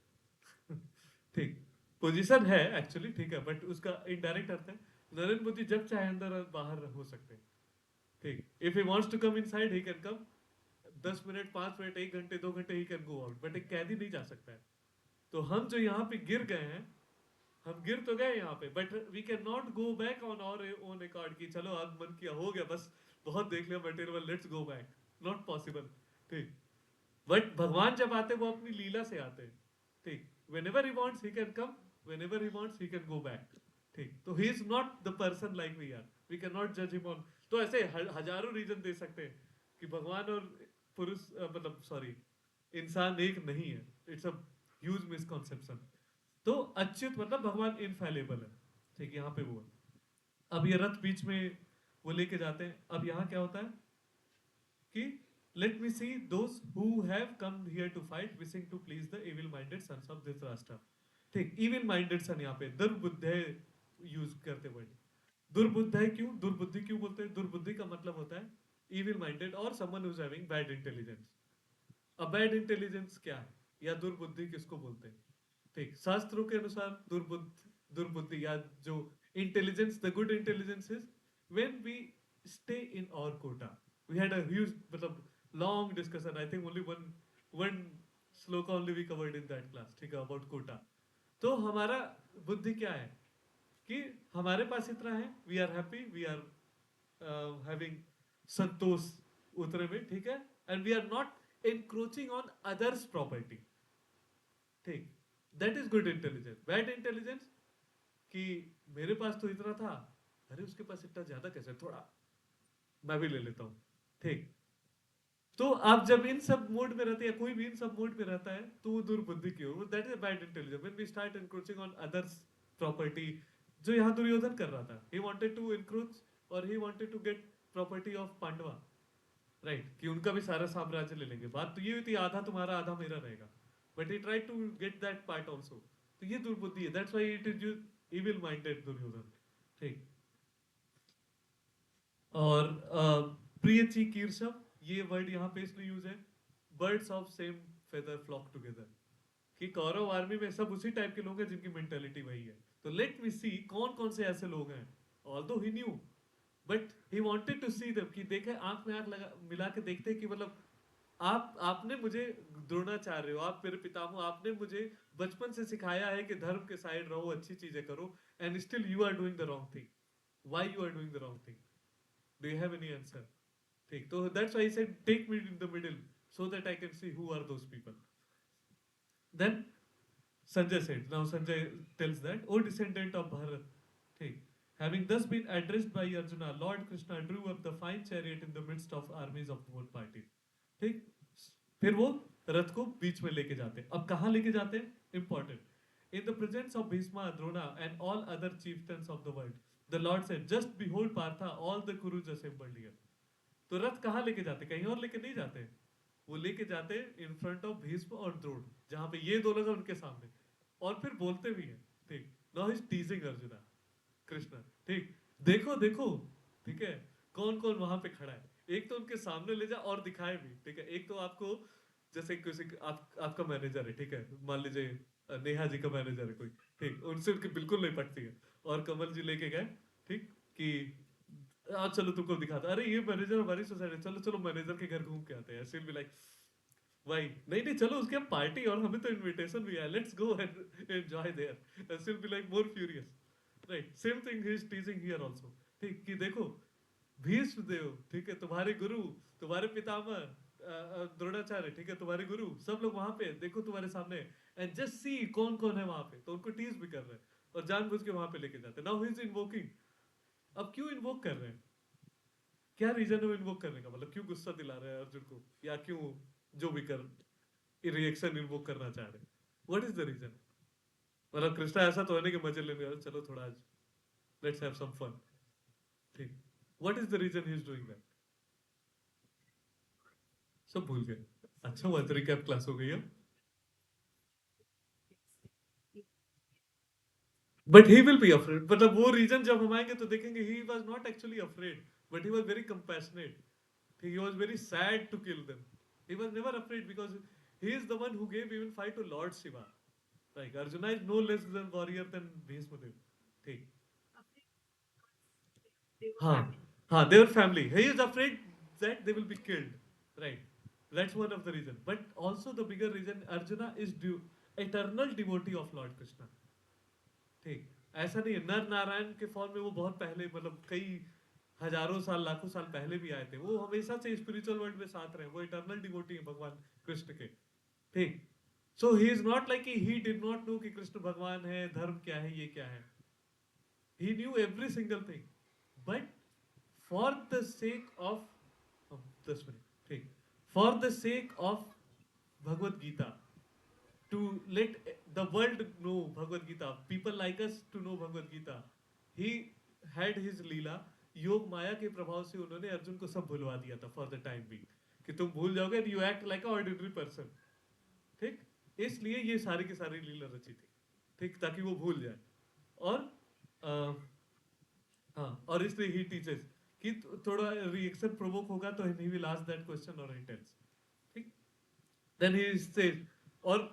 ठीक, पोजीशन है एक्चुअली, ठीक है, बट उसका इनडायरेक्ट अर्थ है नरेंद्र मोदी जब चाहे अंदर और बाहर हो सकते हैं। ठीक, if he wants to come inside he can come, 10 minute, 5 minute, 1 घंटे, 2 घंटे he can go out, but एक कैदी नहीं जा सकता है। तो हम जो यहाँ पे गिर गए हैं, हम गिर तो गए यहाँ पे, but we can not go back on our own accord की चलो आज मन किया हो गया बस, बहुत देख लिया material, let's go back. Not possible. ठीक, बट भगवान जब आते हैं वो अपनी लीला से आते हैं। ठीक, whenever he wants he can come, whenever he wants he can go back। ठीक, तो he is not the person like we are, we cannot judge him on। तो ऐसे हजारों रीजन दे सकते हैं कि भगवान और पुरुष मतलब सॉरी इंसान एक नहीं है, इट्स अ ह्यूज मिसकॉन्सेप्शन। तो अच्युत मतलब भगवान इनफैलेबल है। ठीक, यहाँ पे वो है। अब ये रथ बीच में वो लेके जाते हैं, अब यहाँ क्या होता है कि let me see those who have come here to fight wishing to please the evil minded sons of Dhritarashtra। ठीक, evil minded सन यहाँ पे दुर्बुद्धे यूज करते वर्ड। दुर्बुद्धे क्यों, दुर्बुद्धि क्यों बोलते हैं? दुर्बुद्धि का मतलब होता है evil minded और someone who is having bad intelligence। अब बैड इंटेलिजेंस क्या है या दुर्बुद्धि किसको बोलते हैं? ठीक, शास्त्रों के अनुसार दुर्बुद्धि या जो intelligence, the good intelligence is when we stay in our quota. We had a huge मतलब long discussion, I think only one one shloka only we covered in that class. ठीक है, अबाउट कोटा। तो हमारा बुद्धि क्या है कि हमारे पास इतना है, we are happy, we are having santosh उतने में। ठीक है, and we are not encroaching on others property. ठीक, that is good intelligence. Bad intelligence कि मेरे पास तो इतना था, अरे उसके पास इतना ज्यादा कैसे, थोड़ा मैं भी ले लेता हूँ। ठीक, तो आप जब इन सब मोड में रहते हैं या कोई भी इन सब मोड में रहता है तो वो दुर्बुद्धि की ओर, that is bad intelligence. When we start encroaching on others property, जो यहाँ दुर्योधन कर रहा था, ही वांटेड टू एनक्रोच और he wanted to get property of Pandava. Right, कि उनका भी सारा साम्राज्य ले लेंगे। बात तो ये हुई थी आधा तुम्हारा आधा मेरा रहेगा, but he tried to get that part also. तो ये दुर्बुद्धि है, that's why it is evil minded Duryodhana. ठीक, और प्रियची कीर्षव, ये वर्ड यहाँ पे इसलिए यूज है, birds of same feather flock together, कि कौरव आर्मी में सब उसी टाइप के लोग हैं जिनकी मेंटेलिटी वही है। तो लेट मी सी कौन कौन से ऐसे लोग हैं। Although he knew, but he wanted to see them, कि देखे आंख में आंख लगा मिला के देखते हैं कि मतलब आपने मुझे द्रोणाचार्य हो, आप मेरे पिता हो, आपने मुझे बचपन से सिखाया है कि धर्म के साइड रहो, अच्छी चीजें करो, and still you are doing the wrong thing. Why you are doing the wrong thing? Do you have any answer? ठीक, तो that's why I said take me in the middle so that I can see who are those people. Then Sanjay said, now Sanjay tells that, O descendant of Bharat, ठीक, having thus been addressed by Arjuna, Lord Krishna drew up the fine chariot in the midst of armies of both parties। ठीक, फिर वो रथ को बीच में लेके जाते हैं। अब कहाँ लेके जाते हैं? Important. In the presence of Bhishma, Drona and all other chieftains of the world, the Lord said, just behold Partha, all the Kurus assembled here। तो रथ कहाँ लेके जाते? कहीं और लेके नहीं जाते, वो लेके जाते इन फ्रंट ऑफ भीष्म और द्रोण, जहां पे ये दो लोग हैं उनके सामने, और फिर बोलते भी हैं। ठीक, नाउ इज टीजिंग अर्जुना, कृष्ण। ठीक, देखो देखो, ठीक है, कौन कौन वहां पे खड़ा है। एक तो उनके सामने ले जा और दिखाए भी। ठीक है, एक तो आपको जैसे किसी आपका मैनेजर है, ठीक है, मान लीजिए नेहा जी का मैनेजर है कोई, ठीक, उनसे उनकी बिल्कुल नहीं पटती है, और कमल जी लेके गए, ठीक, कि चलो तुमको दिखाता, अरे ये मैनेजर हमारी सोसाइटी, चलो चलो मैनेजर के घर घूम के आते हैं। Be like Why? नहीं नहीं चलो उसके पार्टी और हमें तो इनविटेशन भी है. Let's go and enjoy there. And she'll be like more furious. Right. Same thing he is teaching here also. ठीक कि देखो भीष्म देव ठीक है तुम्हारे गुरु तुम्हारे पितामह द्रोणाचार्य ठीक है तुम्हारे गुरु सब लोग वहां पे देखो तुम्हारे सामने एंड जस्ट सी कौन कौन है वहां पे तो उनको टीज भी कर रहे हैं और जानबूझ के वहां पे लेके जाते हैं नाउ ही इज इन्वोकिंग अब क्यों इन्वोक कर रहे हैं क्या रीजन है वो इन्वोक करने का मतलब क्यों गुस्सा दिला रहे हैं अर्जुन को या क्यों जो भी कर रिएक्शन इन्वोक करना चाह रहे हैं व्हाट इज द रीजन मतलब कृष्णा ऐसा तो है नहीं कि मजे लेने चलो थोड़ा आज लेट्स हैव सम फन ठीक what is the reason he is doing that सब भूल गए अच्छा हुआ रिकैप क्लास हो गई है but he will be afraid मतलब वो रीजन जब हम आएंगे तो देखेंगे he was not actually afraid but he was very compassionate he was very sad to kill them he was never afraid because he is the one who gave even fight to Lord Shiva like Arjuna is no less than warrior than Bhishma Dev ठीक हाँ हाँ they were family he is afraid that they will be killed right that's one of the reason but also the bigger reason Arjuna is due eternal devotee of Lord Krishna ठीक ऐसा नहीं है नर नारायण के form में वो बहुत पहले मतलब कई हजारों साल लाखों साल पहले भी आए थे वो हमेशा से स्पिरिचुअल वर्ल्ड में साथ रहे वो इटर्नल डिवोटी है भगवान कृष्ण के ठीक so he is not like he did not know कि कृष्ण भगवान है धर्म क्या है ये क्या है he knew every single thing but for the sake of 10 minute ठीक for the sake of Bhagavad Gita to let the world know Bhagavad Gita, people like us to know Bhagavad Gita. He had his लीला योग माया के प्रभाव से उन्होंने अर्जुन को सब भुलवा दिया था फॉर द टाइम बी कि तुम भूल जाओगे you act like a ordinary person ठीक इसलिए ये सारी की सारी लीला रची थी ठीक ताकि वो भूल जाए और आ, हाँ और इसलिए ही टीचर्स कि थोड़ा रिएक्शन प्रोवोक होगा तो he will ask that question और ही टेल्स ठीक देन ही सेज और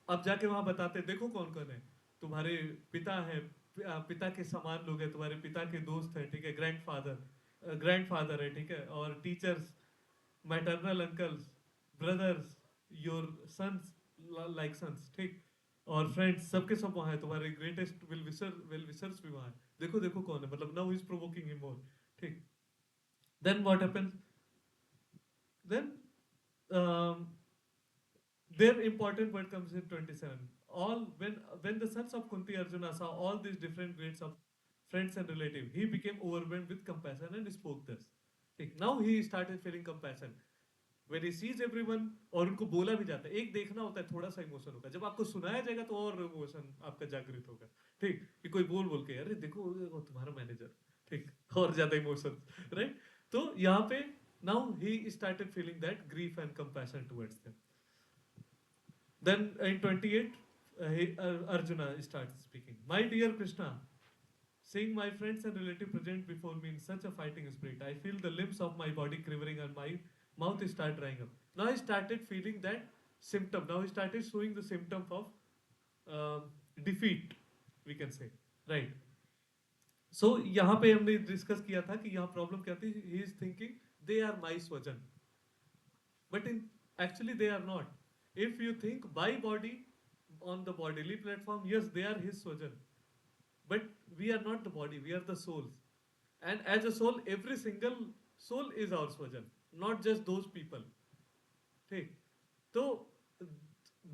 अब जाके वहां बताते देखो कौन कौन है तुम्हारे पिता है पिता के समान लोग हैं तुम्हारे पिता के दोस्त हैं ठीक है ग्रैंडफादर है ठीक है और teachers maternal uncles brothers your sons like sons ठीक और फ्रेंड्स सबके सब वहां है तुम्हारे ग्रेटेस्ट विल विशर्स भी वहां है देखो देखो कौन है मतलब now is provoking him more ठीक then what happens then their important word comes in 27 all when the sons of Kunti Arjuna saw all these different grades of friends and relatives he became overwhelmed with compassion and spoke thus ठीक now he started feeling compassion when he sees everyone और उनको बोला भी जाता है एक देखना होता है थोड़ा सा इमोशन होगा जब आपको सुनाया जाएगा तो और इमोशन आपका जागृत होगा ठीक कि कोई बोल बोल के अरे देखो वो तुम्हारा मैनेजर ठीक और ज्यादा इमोशन राइट तो यहाँ पे now he started feeling that grief and compassion towards them. Then in 28, Arjuna starts speaking. My dear Krishna, seeing my friends and relatives present before me in such a fighting spirit, I feel the limbs of my body quivering and my mouth start drying up. Now I started feeling that symptom. Now he started showing the symptom of defeat, we can say. Right. So यहाँ पे हमने discuss किया था कि यहाँ problem क्या थी he is thinking they are my स्वजन but in actually they are not if you think by body on the bodily platform yes they are his swajan but we are not the body we are the souls and as a soul every single soul is our swajan not just those people ठीक तो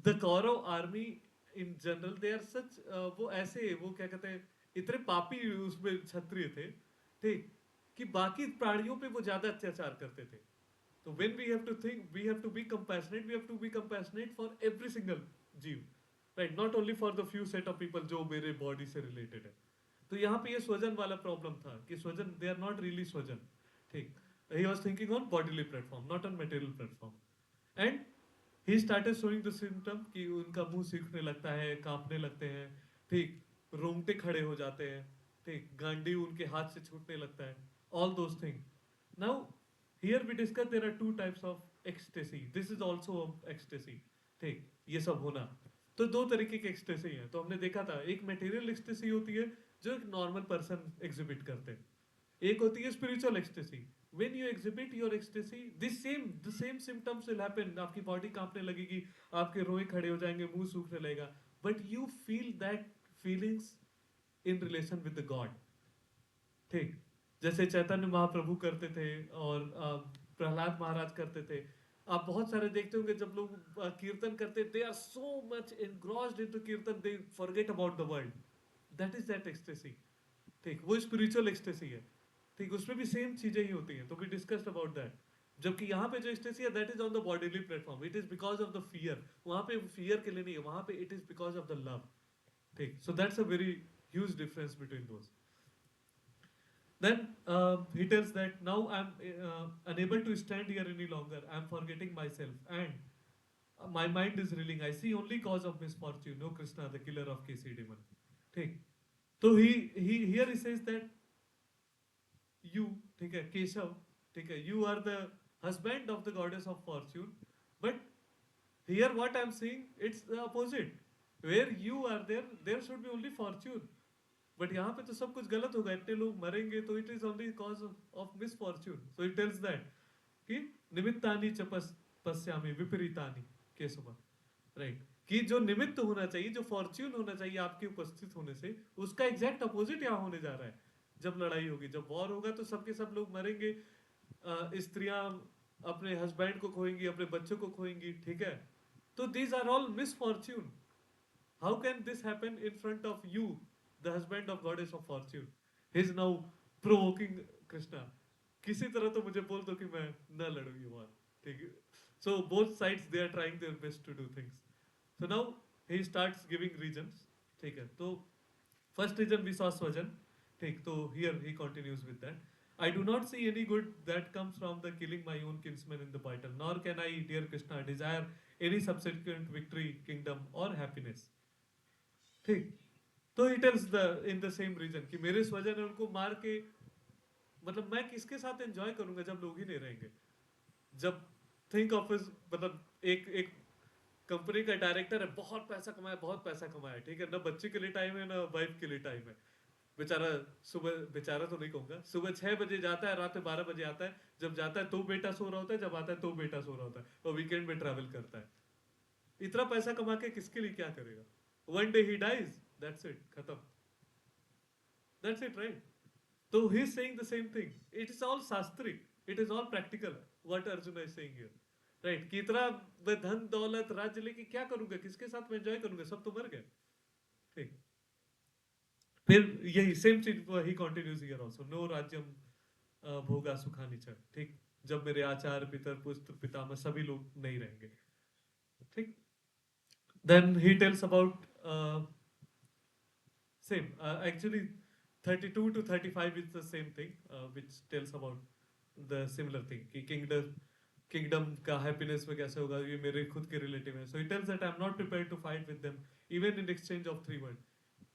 the Kaurava army in general they are such वो ऐसे वो क्या कहते हैं इतने पापी उसमें क्षत्रिय थे ठीक कि बाकी प्राणियों पे वो ज्यादा अत्याचार करते थे तो when we have to think, we have to be compassionate. We have to be compassionate for every single जीव, right? Not only for the few set of people जो मेरे body से related है. तो यहाँ पे ये स्वजन वाला प्रॉब्लम था कि स्वजन they are not really स्वजन, ठीक? He was thinking on bodily platform, not on material platform, and he started showing the symptom कि उनका मुंह सूखने लगता है, कांपने लगते हैं, ठीक? रोंगटे खड़े हो जाते हैं, ठीक? गांडी उनके हाथ से छूटने लगता है, all those things. Now here we discuss there are two types of ecstasy this is also ecstasy ठीक ये सब होना तो दो तरीके के ecstasy हैं तो हमने देखा था एक material ecstasy होती है जो एक normal person exhibit करते हैं एक होती है spiritual ecstasy when you exhibit your ecstasy, the same symptoms will happen. आपकी body कांपने लगेगी, आपके रोए खड़े हो जाएंगे, मुंह सूखने लगेगा, but you feel that feelings in relation with the God. ठीक, जैसे चैतन्य महाप्रभु करते थे और प्रहलाद महाराज करते थे। आप बहुत सारे देखते होंगे जब लोग कीर्तन करते, they are so much engrossed into kirtan, they forget about the world. That is that ecstasy. ठीक, वो स्पिरिचुअल एक्सटेसी है। ठीक, उसमें भी सेम चीजें ही होती हैं, तो वी डिस्कस्ड अबाउट दैट। जबकि यहाँ पे जो एक्सटेसी है, that is on the bodily platform, it is because of the fear. वहां पे फियर के लिए नहीं है, वहां पे it is because of the love. ठीक, so that's a very huge difference between those. Then he tells that now I'm unable to stand here any longer. I'm forgetting myself and my mind is reeling. I see only cause of misfortune. No Krishna, the killer of KC demon. ठीक, तो he here he says that you, ठीक है, केशव, ठीक है, you are the husband of the goddess of fortune, but here what I'm seeing, it's the opposite. Where you are there, there should be only fortune. But यहाँ पे तो सब कुछ गलत होगा, इतने लोग मरेंगे, तो it is only cause of misfortune. So it tells that कि निमित्तानि च पश्यामि विपरीतानि केशव, राइट, कि जो निमित्त होना चाहिए, जो फॉर्च्यून होना चाहिए आपके उपस्थित होने से, उसका एग्जैक्ट अपोजिट यहाँ होने जा रहा है। जब लड़ाई होगी, जब वॉर होगा, तो सबके सब लोग मरेंगे, स्त्रियां अपने हस्बैंड को खोएंगी, अपने बच्चों को खोएंगी, ठीक है। तो these are all misfortune. How can this happen in front of you, the husband of goddess of fortune? He is now provoking Krishna. किसी तरह तो मुझे बोल दो कि मैं न लड़ूं ये वार, ठीक है। So both sides they are trying their best to do things. So now he starts giving reasons, ठीक है। तो first reason we saw Swajan, ठीक, तो here he continues with that. I do not see any good that comes from the killing my own kinsmen in the battle, nor can I, dear Krishna, desire any subsequent victory, kingdom or happiness. ठीक, तो he tells the in the same reason कि मेरे स्वजन है, उनको मार के मतलब मैं किसके साथ एंजॉय करूंगा जब लोग ही नहीं रहेंगे। जब थिंक ऑफ मतलब एक कंपनी का डायरेक्टर है, बहुत पैसा कमाया, बहुत पैसा कमाया, ठीक है, ना बच्चे के लिए टाइम है, ना वाइफ के लिए टाइम है। बेचारा सुबह, बेचारा तो नहीं कहूंगा, सुबह 6 बजे जाता है, रात में 12 बजे आता है। जब जाता है तो बेटा सो रहा होता है, जब आता है तो बेटा सो रहा होता है, और वीकेंड में ट्रैवल करता है। इतना पैसा कमा के किसके लिए क्या करेगा? One day he dies, that's it, खत्म। That's it, right? So he's saying the same thing. It is all शास्त्रिक, it is all practical. What Arjuna is saying here, right? कि इतना मैं धन दौलत राज्य लेके क्या करूंगा, किसके साथ मैं एंजॉय करूंगा, सब तो मर गए। ठीक, फिर यही सेम चीज ही कंटिन्यूज हियर आल्सो, नो राज्यम भोगा सुखानि च, ठीक, जब मेरे आचार्य पितर पुत्र पितामह सभी लोग नहीं रहेंगे, ठीक। Then he tells about same actually 32 to 35 is the same thing, which tells about the similar thing कि kingdom का happiness में कैसे होगा, ये मेरे खुद के रिलेटिव है। So he tells that I'm not prepared to fight with them even in exchange of 3 words.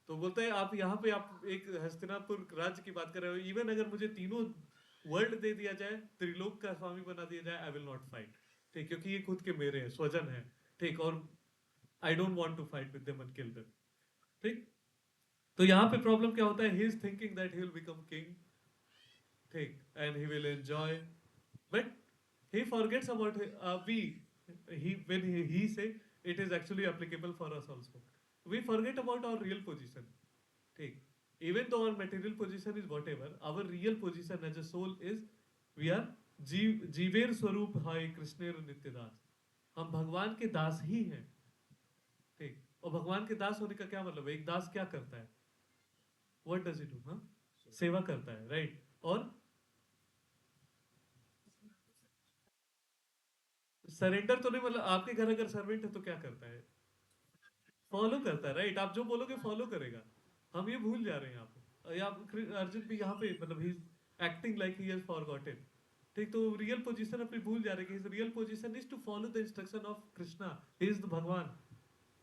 तो बोलता है आप यहाँ पे आप एक हस्तिनापुर राज्य की बात कर रहे हो, इवन अगर मुझे तीनों वर्ल्ड दे दिया जाए, त्रिलोक का स्वामी बना दिया जाए, आई विल नॉट फाइट, ठीक, क्योंकि ये खुद के मेरे हैं, स्वजन है, ठीक, और I don't want to fight with them and kill them, ठीक। तो यहाँ पे प्रॉब्लम क्या होता है, he is thinking that he will become king, ठीक, and he will enjoy, but he forgets about we he when he say it is actually applicable for us also. We forget about our real position, ठीक, even though our material position is whatever, our real position as a soul is we are जीवेर स्वरूप है कृष्णेर नित्य दास, हम भगवान के दास ही हैं, ठीक। और भगवान के दास होने का क्या मतलब है? एक दास क्या करता है? What does it do? हाँ, सेवा करता है, राइट। और सरेंडर तो नहीं, मतलब आपके घर अगर सर्वेंट है तो क्या करता है? फॉलो करता है, राइट। आप जो बोलोगे फॉलो करेगा। हम ये भूल जा रहे हैं यहाँ पे, अर्जुन भी यहाँ पे मतलब he acting like he has forgotten, ठीक। तो रियल पोजीशन अपनी भूल जा रहे हैं, his real position is to follow the instruction of Krishna, he is the Bhagavan,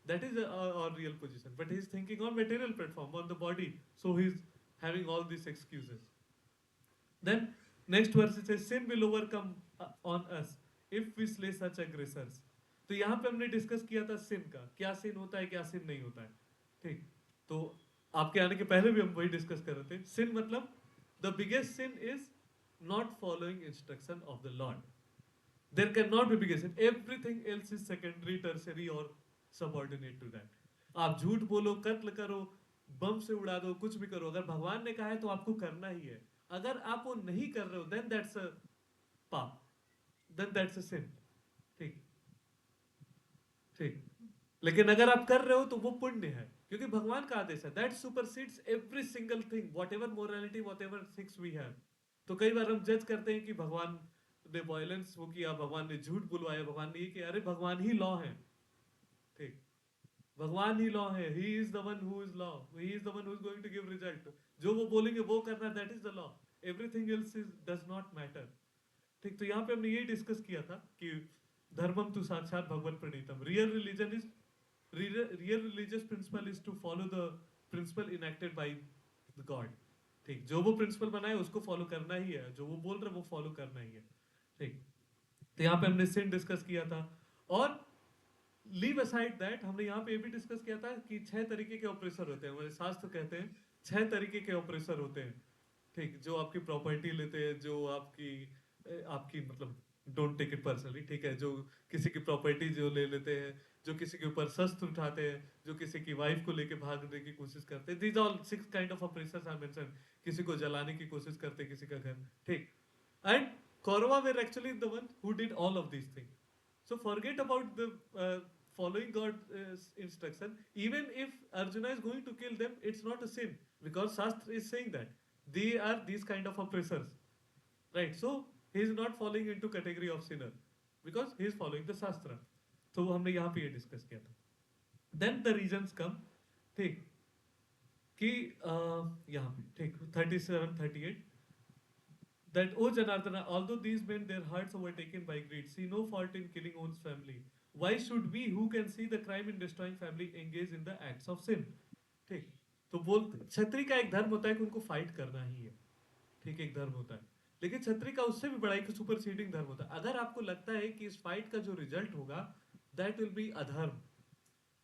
that is our real position, but he is thinking on material platform, on the body, so he is having all this excuses. Then next verse it says sin will overcome on us if we slay such aggressors. तो यहाँ पे हमने discuss किया था सिन का, क्या सिन होता है, क्या सिन नहीं होता है, ठीक। तो आपके आने के पहले भी हम वही डिस्कस कर रहे थे। सिन मतलब the biggest sin is not following instruction of the Lord. There cannot be bigger sin. Everything else is secondary, tertiary or subordinate to that. आप झूठ बोलो, कत्ल करो, बम से उड़ा दो, कुछ भी करो, अगर भगवान ने कहा है तो आपको करना ही है. अगर आप वो नहीं कर रहे हो, then that's a पाप, then that's a sin. ठीक ठीक. लेकिन अगर आप कर रहे हो तो वो पुण्य है, क्योंकि भगवान का आदेश है. That supersedes every single thing, whatever morality, whatever things we have. तो कई बार हम जज करते हैं कि भगवान ने वायलेंस वो किया, भगवान ने झूठ बुलवाया, भगवान ने ये किया. अरे भगवान ही लॉ है. ठीक, भगवान ही लॉ है. He is the one who is law, he is the one who is going to give result. जो वो बोलेंगे वो करना, that is the law. Everything else is does not matter. ठीक, तो यहाँ पे हमने ये डिस्कस किया था कि धर्मम तु साक्षात भगवत प्रणीतम. Real religion is, real religious principle is to follow the principle enacted by the God. ठीक, जो वो प्रिंसिपल बनाए उसको फॉलो करना ही है, जो वो बोल रहे वो फॉलो करना ही है. ठीक, तो यहाँ पे हमने सिन डिस्कस किया था. और लीव असाइड दैट, हमने यहाँ पे ये भी डिस्कस किया था कि 6 तरीके के ऑपरेसर होते हैं. हमारे शास्त्र कहते हैं 6 तरीके के ऑपरेसर होते हैं. ठीक, जो आपकी प्रॉपर्टी लेते हैं, जो आपकी आपकी मतलब डोंट टेक इट पर्सनली, ठीक है, जो किसी की प्रॉपर्टी जो ले लेते हैं, जो किसी के ऊपर शस्त्र उठाते हैं, जो किसी की वाइफ को लेके भागने की कोशिश करते हैं. These all 6 kind of operations are mentioned. किसी को जलाने की कोशिश करते हैं, किसी का घर. ठीक, and Kaurava were actually the one who did all of these things. So forget about the following God's instruction. Even if Arjuna is going to kill them, it's not a sin, because Shastra is saying that they are these kind of oppressors, right? So he is not falling into category of sinner because he is following the Shastra. तो हमने यहाँ पे ये discuss किया था. Then the reasons come. ठीक, कि यहाँ पे ठीक 37-38, that O Janardana, although these men their hearts were taken by greed, see no fault in killing one's family. Why should we, who can see the crime in destroying family, engage in the acts of sin? ठीक, तो बोलते क्षत्रिय का एक धर्म होता है कि उनको फाइट करना ही है. ठीक, एक धर्म होता है. लेकिन क्षत्रिय का उससे भी बड़ा एक सुपरसीडिंग धर्म होता है. अगर आपको लगता है कि इस फाइट का जो रिजल्ट होगा दैट विल बी अधर्म,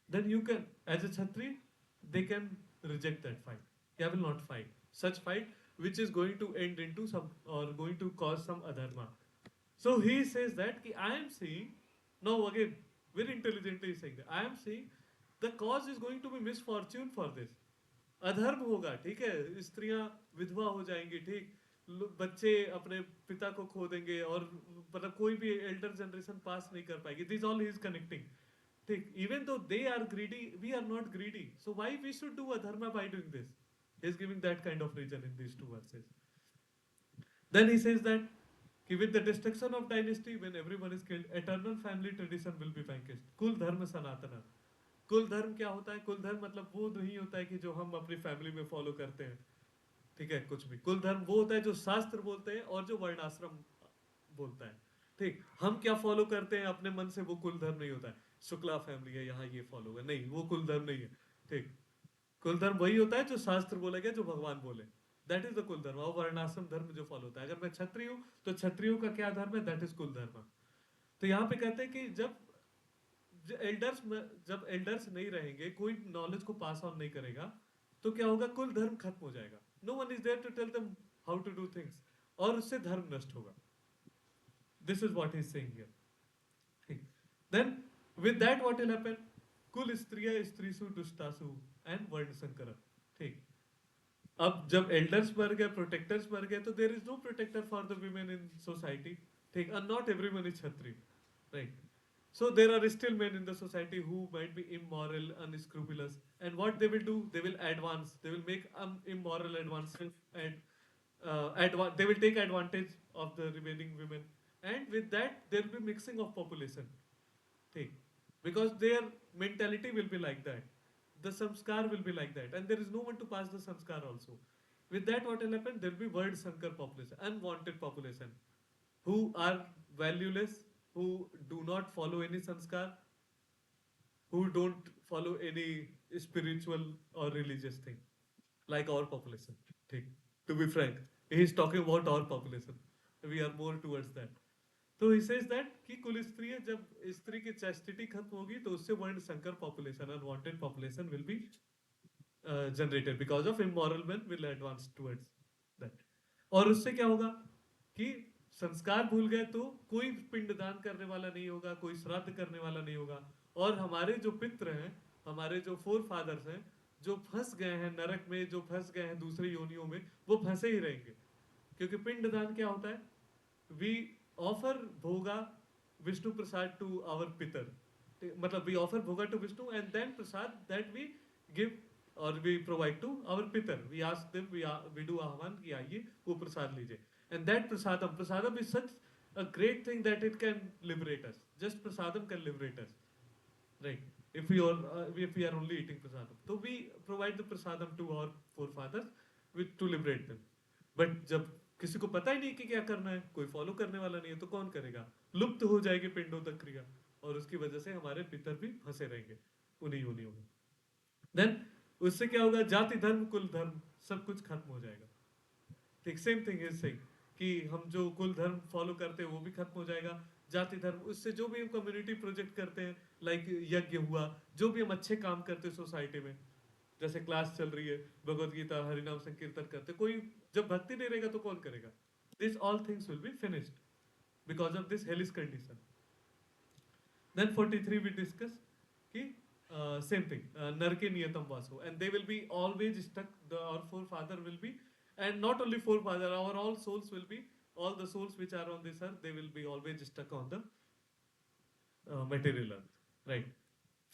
then you can, as a Kshatriya, they can reject that fight. They will not fight such fight which is going to end into some or going to cause some adharma. So he says that ki, I am seeing, now again very intelligently saying that I am seeing the cause is going to be misfortune for this. अधर्म होगा, ठीक है, स्त्रियां विधवा हो जाएंगी, ठीक, बच्चे अपने पिता को खो देंगे, और मतलब कोई भी एल्डर जनरेशन पास नहीं कर पाएगी. This all he is connecting. ठीक, even though they are greedy, we are not greedy, so why we should do adharma by doing this? He is giving that kind of reason in these 2 verses. Then he says that with the destruction of dynasty, when everyone is killed, eternal family tradition will be vanquished. कुल धर्म सनातन. कुल धर्म क्या होता है? कुल धर्म मतलब वो नहीं होता है कि जो हम अपनी फैमिली में फॉलो करते हैं, ठीक है, कुछ भी. कुल धर्म वो होता है जो शास्त्र बोलते हैं और जो वर्णाश्रम बोलता है. ठीक, हम क्या फॉलो करते हैं अपने मन से, वो कुल धर्म नहीं होता है. शुक्ला फैमिली है, यहाँ ये फॉलो है, नहीं, वो कुल धर्म नहीं है. ठीक, कुल धर्म वही होता है जो शास्त्र बोलेगा, जो भगवान बोले, दैट इज द कुल धर्म. और वर्णाश्रम धर्म जो फॉलो होता है. अगर मैं क्षत्रिय हूँ तो क्षत्रियों का क्या धर्म है, दैट इज कुल धर्म. तो यहाँ पे कहते हैं कि जब एल्डर्स नहीं रहेंगे, कोई नॉलेज को पास ऑन नहीं करेगा, तो क्या होगा, कुल धर्म खत्म हो जाएगा. No one is there to tell them how to do things, और उससे धर्म नष्ट होगा. This is what he is saying here. ठीक, then with that what will happen, कुल स्त्रिया स्त्रीसु दुष्टासु एंड वर्ण संकर. ठीक, अब जब एल्डर्स मर गए, प्रोटेक्टर्स मर गए, तो there is no protector for the women in society. ठीक, and not everyone is Kshatriya, right? So there are still men in the society who might be immoral, unscrupulous, and what they will do, they will advance, they will make immoral advancement, and they will take advantage of the remaining women, and with that there will be mixing of population. ठीक, because their mentality will be like that, the samskar will be like that, and there is no one to pass the samskar also. With that what will happen, there will be word sankar population, unwanted population, who are valueless, who do not follow any sanskar, who don't follow any spiritual or religious thing, like our population. ठीक, to be frank, he is talking about our population, we are more towards that. तो he says that कि कुल स्त्री है, जब स्त्री की chastity खत्म होगी तो उससे वर्ण संकर population, unwanted population will be generated, because of immoral men will advance towards that. और उससे क्या होगा कि संस्कार भूल गए तो कोई पिंडदान करने वाला नहीं होगा, कोई श्राद्ध करने वाला नहीं होगा। और हमारे जो पितृ हैं, हमारे जो फोर फादर्स हैं, जो फंस गए हैं नरक में, जो फंस गए हैं दूसरी योनियों में, वो फंसे ही रहेंगे। क्योंकि पिंडदान क्या होता है? वी ऑफर भोगा विष्णु प्रसाद टू आवर पितर, मतलब we offer bhoga to Vishnu and then prasad that we give और we provide to our pitar. We ask them, we do आह्वान कि आइए वो प्रसाद लीजिए। And that prasadam is such a great thing that it can liberate us. Just prasadam can liberate us, right? If we are only eating prasadam, so we provide the prasadam to our forefathers with to liberate them. But जब किसी को पता ही नहीं कि क्या करना है, कोई फॉलो करने वाला नहीं है, तो कौन करेगा? लुप्त हो जाएगी पिंडोदक क्रिया, और उसकी वजह से हमारे पितर भी फंसे रहेंगे उन्हीं योनियों में। देन उससे क्या होगा? जाति धर्म कुल धर्म सब कुछ खत्म हो जाएगा। ठीक, सेम थिंग इज सेइंग कि हम जो कुल धर्म फॉलो करते हैं वो भी खत्म हो जाएगा। जाति धर्म, उससे जो भी हम कम्युनिटी प्रोजेक्ट करते हैं, लाइक यज्ञ हुआ, जो भी हम अच्छे काम करते हैं सोसाइटी में, जैसे क्लास चल रही है, भगवत गीता, हरिनाम संकीर्तन करते, कोई जब भक्ति नहीं रहेगा तो कौन करेगा? This all things will be finished because of this hellish condition. Then 43 we discuss कि same thing, नरके नियतम वासो, and they will be always stuck, our forefather will be, and not only forefather, our all souls will be, all the souls which are on this earth, they will be always stuck on the material earth, right?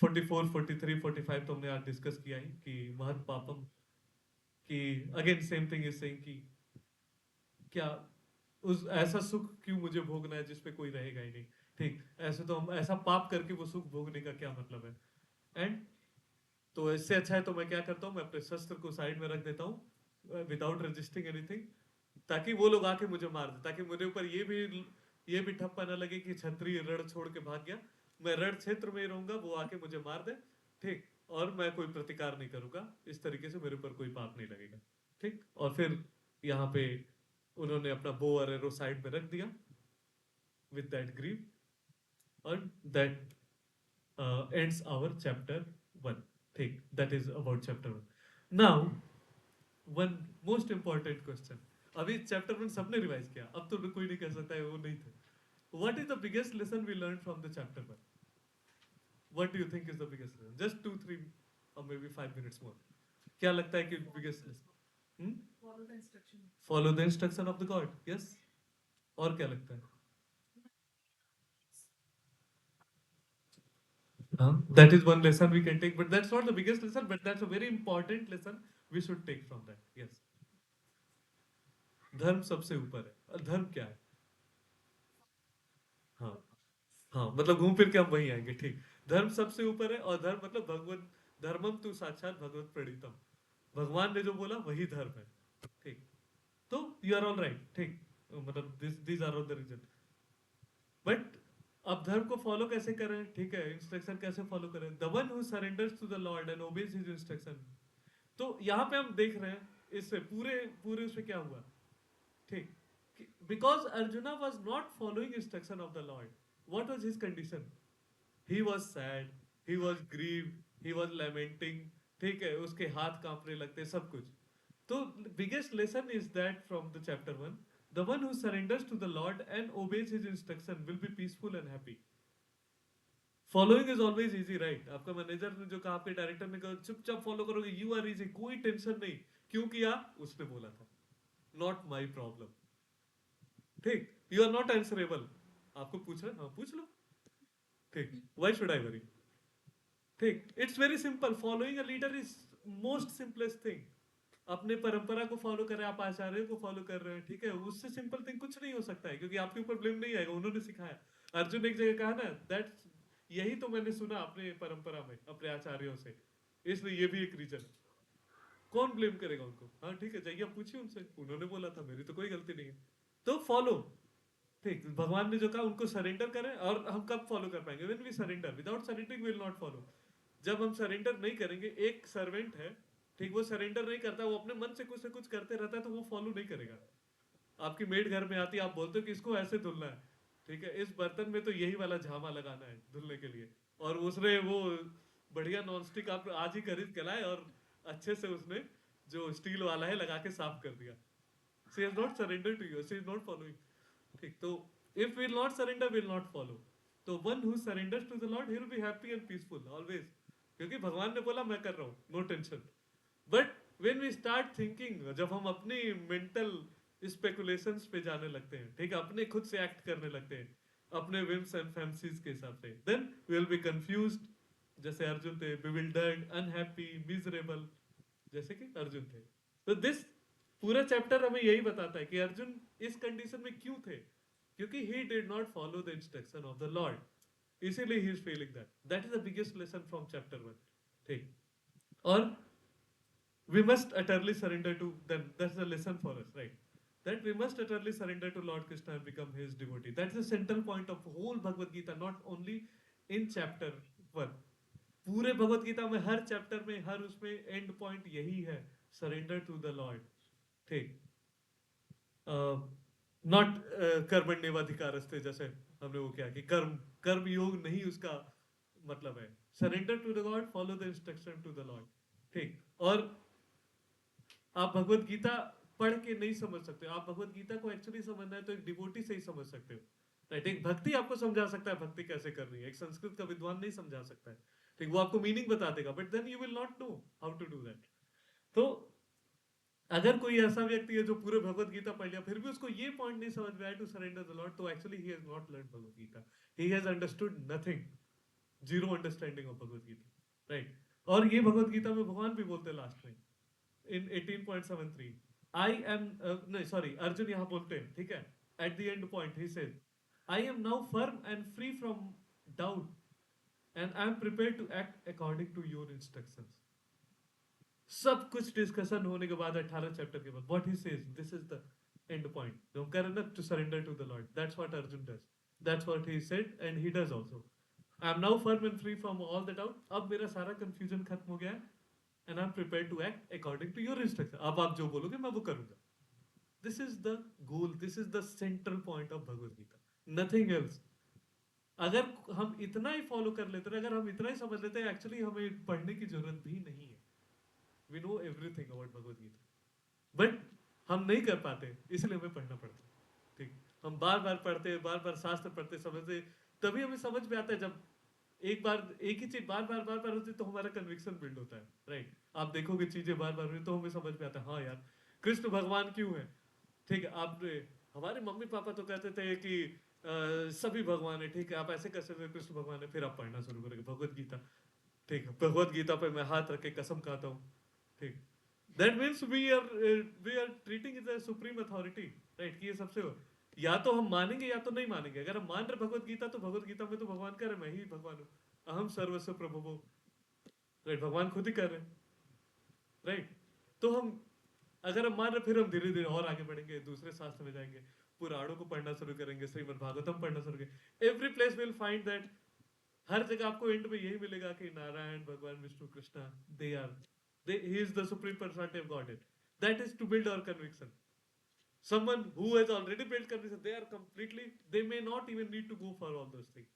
44 43 45 तो हमने आज discuss किया ही कि महत पापम, कि again same thing is saying कि क्या उस ऐसा सुख क्यों मुझे भोगना है जिसपे कोई रहेगा ही नहीं। ठीक, ऐसे तो हम ऐसा पाप करके वो सुख भोगने का क्या मतलब है? एंड तो इससे अच्छा है तो मैं क्या करता हूँ, मैं अपने शस्त्र को साइड में रख देता हूँ विदाउट रजिस्टिंग एनीथिंग, ताकि वो लोग आके मुझे मार दे, ताकि मुझे ऊपर ये भी ठप्पा ना लगे कि क्षत्रिय रण छोड़ के भाग गया। मैं रण क्षेत्र में ही रहूंगा, वो आके मुझे मार दे, ठीक, और मैं कोई प्रतिकार नहीं करूंगा, इस तरीके से मेरे ऊपर कोई पाप नहीं लगेगा। ठीक, और फिर यहाँ पे उन्होंने अपना बो और एरो साइड में रख दिया with that grief, and that ends our chapter 1. ठीक, that is about chapter 1. Now one most important question, अभी chapter 1 सबने रिवाइज किया, अब तो कोई नहीं कह सकता है वो नहीं थे। What is the biggest lesson we learned from the chapter 1? What do you think is the biggest lesson? Just 2 3 or maybe 5 minutes more. क्या लगता है कि biggest lesson? Follow the instruction. Follow the instruction of the God. Yes. और क्या लगता है? That is one lesson we can take, but that's not the biggest lesson, but that's a very important lesson we should take from that. Yes. धर्म सबसे ऊपर है, और धर्म क्या है? हाँ, हाँ, मतलब घूम फिर के हम वही आएंगे। ठीक, धर्म सबसे ऊपर है, और धर्म मतलब भगवत धर्मम तु साक्षात भगवत प्रणीतम, भगवान ने जो बोला वही धर्म है। ठीक, तो यू आर ऑल राइट। ठीक, मतलब this are all the reason. But अब धर्म को फॉलो कैसे करें? ठीक है, इंस्ट्रक्शन कैसे फॉलो करें? The one who surrenders to the lord and obeys his instruction. तो यहाँ पे हम देख रहे हैं इससे पूरे पूरे उसमें क्या हुआ। ठीक, because Arjuna was not following instruction of the lord, what was his condition? He was sad, he was grieve, he was lamenting. ठीक है, उसके हाथ कांपने लगते, सब कुछ। तो biggest lesson is that from the chapter 1, the one who surrenders to the Lord and obeys his instruction will be peaceful and happy. Following is always easy, right? आपका मैनेजर ने जो कहा, आपके डायरेक्टर ने कहा चुपचाप फॉलो करोगे, you are easy, कोई टेंशन नहीं। क्यों किया? उसने बोला था, नॉट माई प्रॉब्लम। ठीक, यू आर नॉट आंसरेबल। आपको पूछ रहे, हाँ पूछ लो। ठीक, व्हाई शुड आई वरी? ठीक, it's very simple, following a leader is most simplest thing. अपने परंपरा को फॉलो करें, आप आचार्य को फॉलो कर रहे हैं, ठीक है, उससे सिंपल थिंग कुछ नहीं हो सकता है, क्योंकि आपके ऊपर ब्लेम नहीं आएगा, उन्होंने सिखाया। अर्जुन ने एक जगह कहा ना, दैट्स, यही तो मैंने सुना अपने परंपरा में अपने आचार्यों से, इसलिए ये भी एक रीजन। कौन ब्लेम करेगा उनको? हाँ ठीक है, जाइए पूछिए उनसे, उन्होंने बोला था, मेरी तो कोई गलती नहीं है। तो फॉलो। ठीक, भगवान ने जो कहा उनको सरेंडर करें। और हम कब फॉलो कर पाएंगे? When we surrender, without surrendering will not follow. जब हम सरेंडर नहीं करेंगे, एक सर्वेंट है, ठीक, वो सरेंडर नहीं करता, वो अपने मन से कुछ करते रहता है, तो वो फॉलो नहीं करेगा। आपकी मेड घर में आती है, आप बोलते हो कि इसको ऐसे धुलना है, ठीक है, इस बर्तन में तो यही वाला झामा लगाना है धुलने के लिए, और उसने वो बढ़िया नॉन स्टिक आप आज ही खरीद के लाए, और अच्छे से उसने जो स्टील वाला है लगा के साफ कर दिया। She has not surrender to you, she is not following. ठीक, तो if we'll not surrender, we'll not follow. तो one who surrenders to the Lord, he will be happy and peaceful always. क्योंकि भगवान ने बोला मैं कर रहा हूँ, no tension. But when we start thinking, जब हम अपनी mental speculations पे जाने लगते हैं, ठीक है, अपने खुद से act करने लगते हैं, अपने whims and fancies के हिसाब से, then we will be confused, जैसे अर्जुन थे, bewildered, unhappy, miserable, जैसे कि अर्जुन थे. तो दिस पूरा चैप्टर हमें यही बताता है कि अर्जुन इस कंडीशन में क्यों थे, क्योंकि he did not follow the instruction of the lord, इसीलिए he is failing. That is the biggest lesson from chapter 1. ठीक, और we must utterly surrender to them. That's the lesson for us, right? That we must utterly surrender to Lord Krishna and become his devotee. That's the central point of whole Bhagavad Gita, not only in chapter 1. पूरे भगवत गीता में हर chapter में, हर उसमें and point यही है, surrender to the lord. ठीक, not कर्मण्येवाधिकारस्ते, जैसे हमने वो किया कि कर्म कर्म योग नहीं उसका मतलब है. Surrender to the lord, follow the instruction to the lord. ठीक, और आप भगवत गीता पढ़ के नहीं समझ सकते. आप भगवत गीता को एक्चुअली समझना है तो एक डिवोटी से ही समझ सकते हो, राइट? एक भक्ति आपको समझा सकता है भक्ति कैसे करनी है, एक संस्कृत का विद्वान नहीं समझा सकता है. ठीक, वो आपको मीनिंग बता देगा, but then you will not know how to do that. तो अगर कोई ऐसा व्यक्ति है जो पूरे भगवत गीता पढ़ लिया, फिर भी उसको ये पॉइंट नहीं समझ में आया टू सरेंडर द लॉर्ड, तो actually he has not learn Bhagavad Gita. He has understood nothing, zero understanding of Bhagavad Gita, right? और ये भगवत गीता में भगवान भी बोलते हैं लास्ट में इन 18.73, आई एम, नहीं सॉरी, अर्जुन यहां बोलते हैं, ठीक है, at the end point he says, I am now firm and free from doubt and I am prepared to act according to your instructions. सब कुछ डिस्कशन होने के बाद 18 चैप्टर के बाद what he says, this is the end point. जो कर ना, to surrender to the lord, that's what Arjuna does, that's what he said and he does also. I am now firm and free from all the doubt. अब मेरा सारा confusion खत्म हो गया है and I am prepared to act according to your instruction. अब आप जो बोलोगे मैं वो करूंगा. This is the goal, this is the central point of Bhagavad Gita, nothing else. अगर हम इतना ही फॉलो कर लेते हैं, अगर हम इतना ही समझ लेते हैं, एक्चुअली हमें पढ़ने की जरूरत भी नहीं है. We know everything about Bhagavad Gita, but हम नहीं कर पाते, इसलिए हमें पढ़ना पड़ता है. ठीक, हम बार बार पढ़ते, बार बार शास्त्र पढ़ते, समझते, तभी हमें समझ में आता है. जब एक बार एक ही चीज बार बार होती है तो हमारा कन्विक्शन बिल्ड होता है, राइट? आप देखोगे चीजें बार बार हुई तो हमें समझ में आता है, हाँ यार, कृष्ण भगवान क्यों है. ठीक है, आपने, हमारे मम्मी पापा तो कहते थे कि सभी भगवान है, ठीक है, आप ऐसे कर सकते हो, कृष्ण भगवान है. फिर आप पढ़ना शुरू करेंगे भगवत गीता. ठीक है, भगवत गीता पे मैं हाथ रख के कसम खाता हूँ. ठीक, that means we are treating is a supreme authority, right? कि ये सबसे हो, या तो हम मानेंगे या तो नहीं मानेंगे. अगर हम मान रहे भगवत गीता, तो भगवत गीता में तो भगवान कह रहे मैं ही भगवान हूँ, अहम सर्वस्व प्रभुवो, राइट? भगवान खुद ही कर रहे हैं, राइट? तो हम, अगर हम मान रहे, फिर हम धीरे धीरे और आगे बढ़ेंगे, दूसरे शास्त्र में जाएंगे, पुराणों को पढ़ना शुरू करेंगे, श्रीमद् भागवतम पढ़ना शुरू करेंगे. Every place will find that, हर जगह आपको एंड में यही मिलेगा कि नारायण, भगवान Vishnu, Krishna, they are, he is the supreme personality of Godhead. That is to build our conviction. Someone who has already built conviction, they are completely, they may not even need to go for all those things.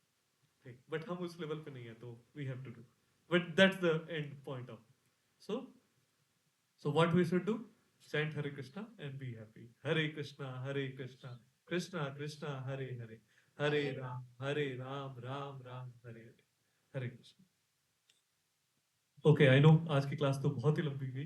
Okay. But हम उस level पे नहीं है, तो we have to do. But that's the end point of. So what we should do? Chant Hare Krishna and be happy. Hare Krishna, Krishna Krishna, Hare Hare, Hare Ram, Ram Ram, Hare Hare. Hare Krishna. Okay, I know आज की class तो बहुत ही लंबी गई.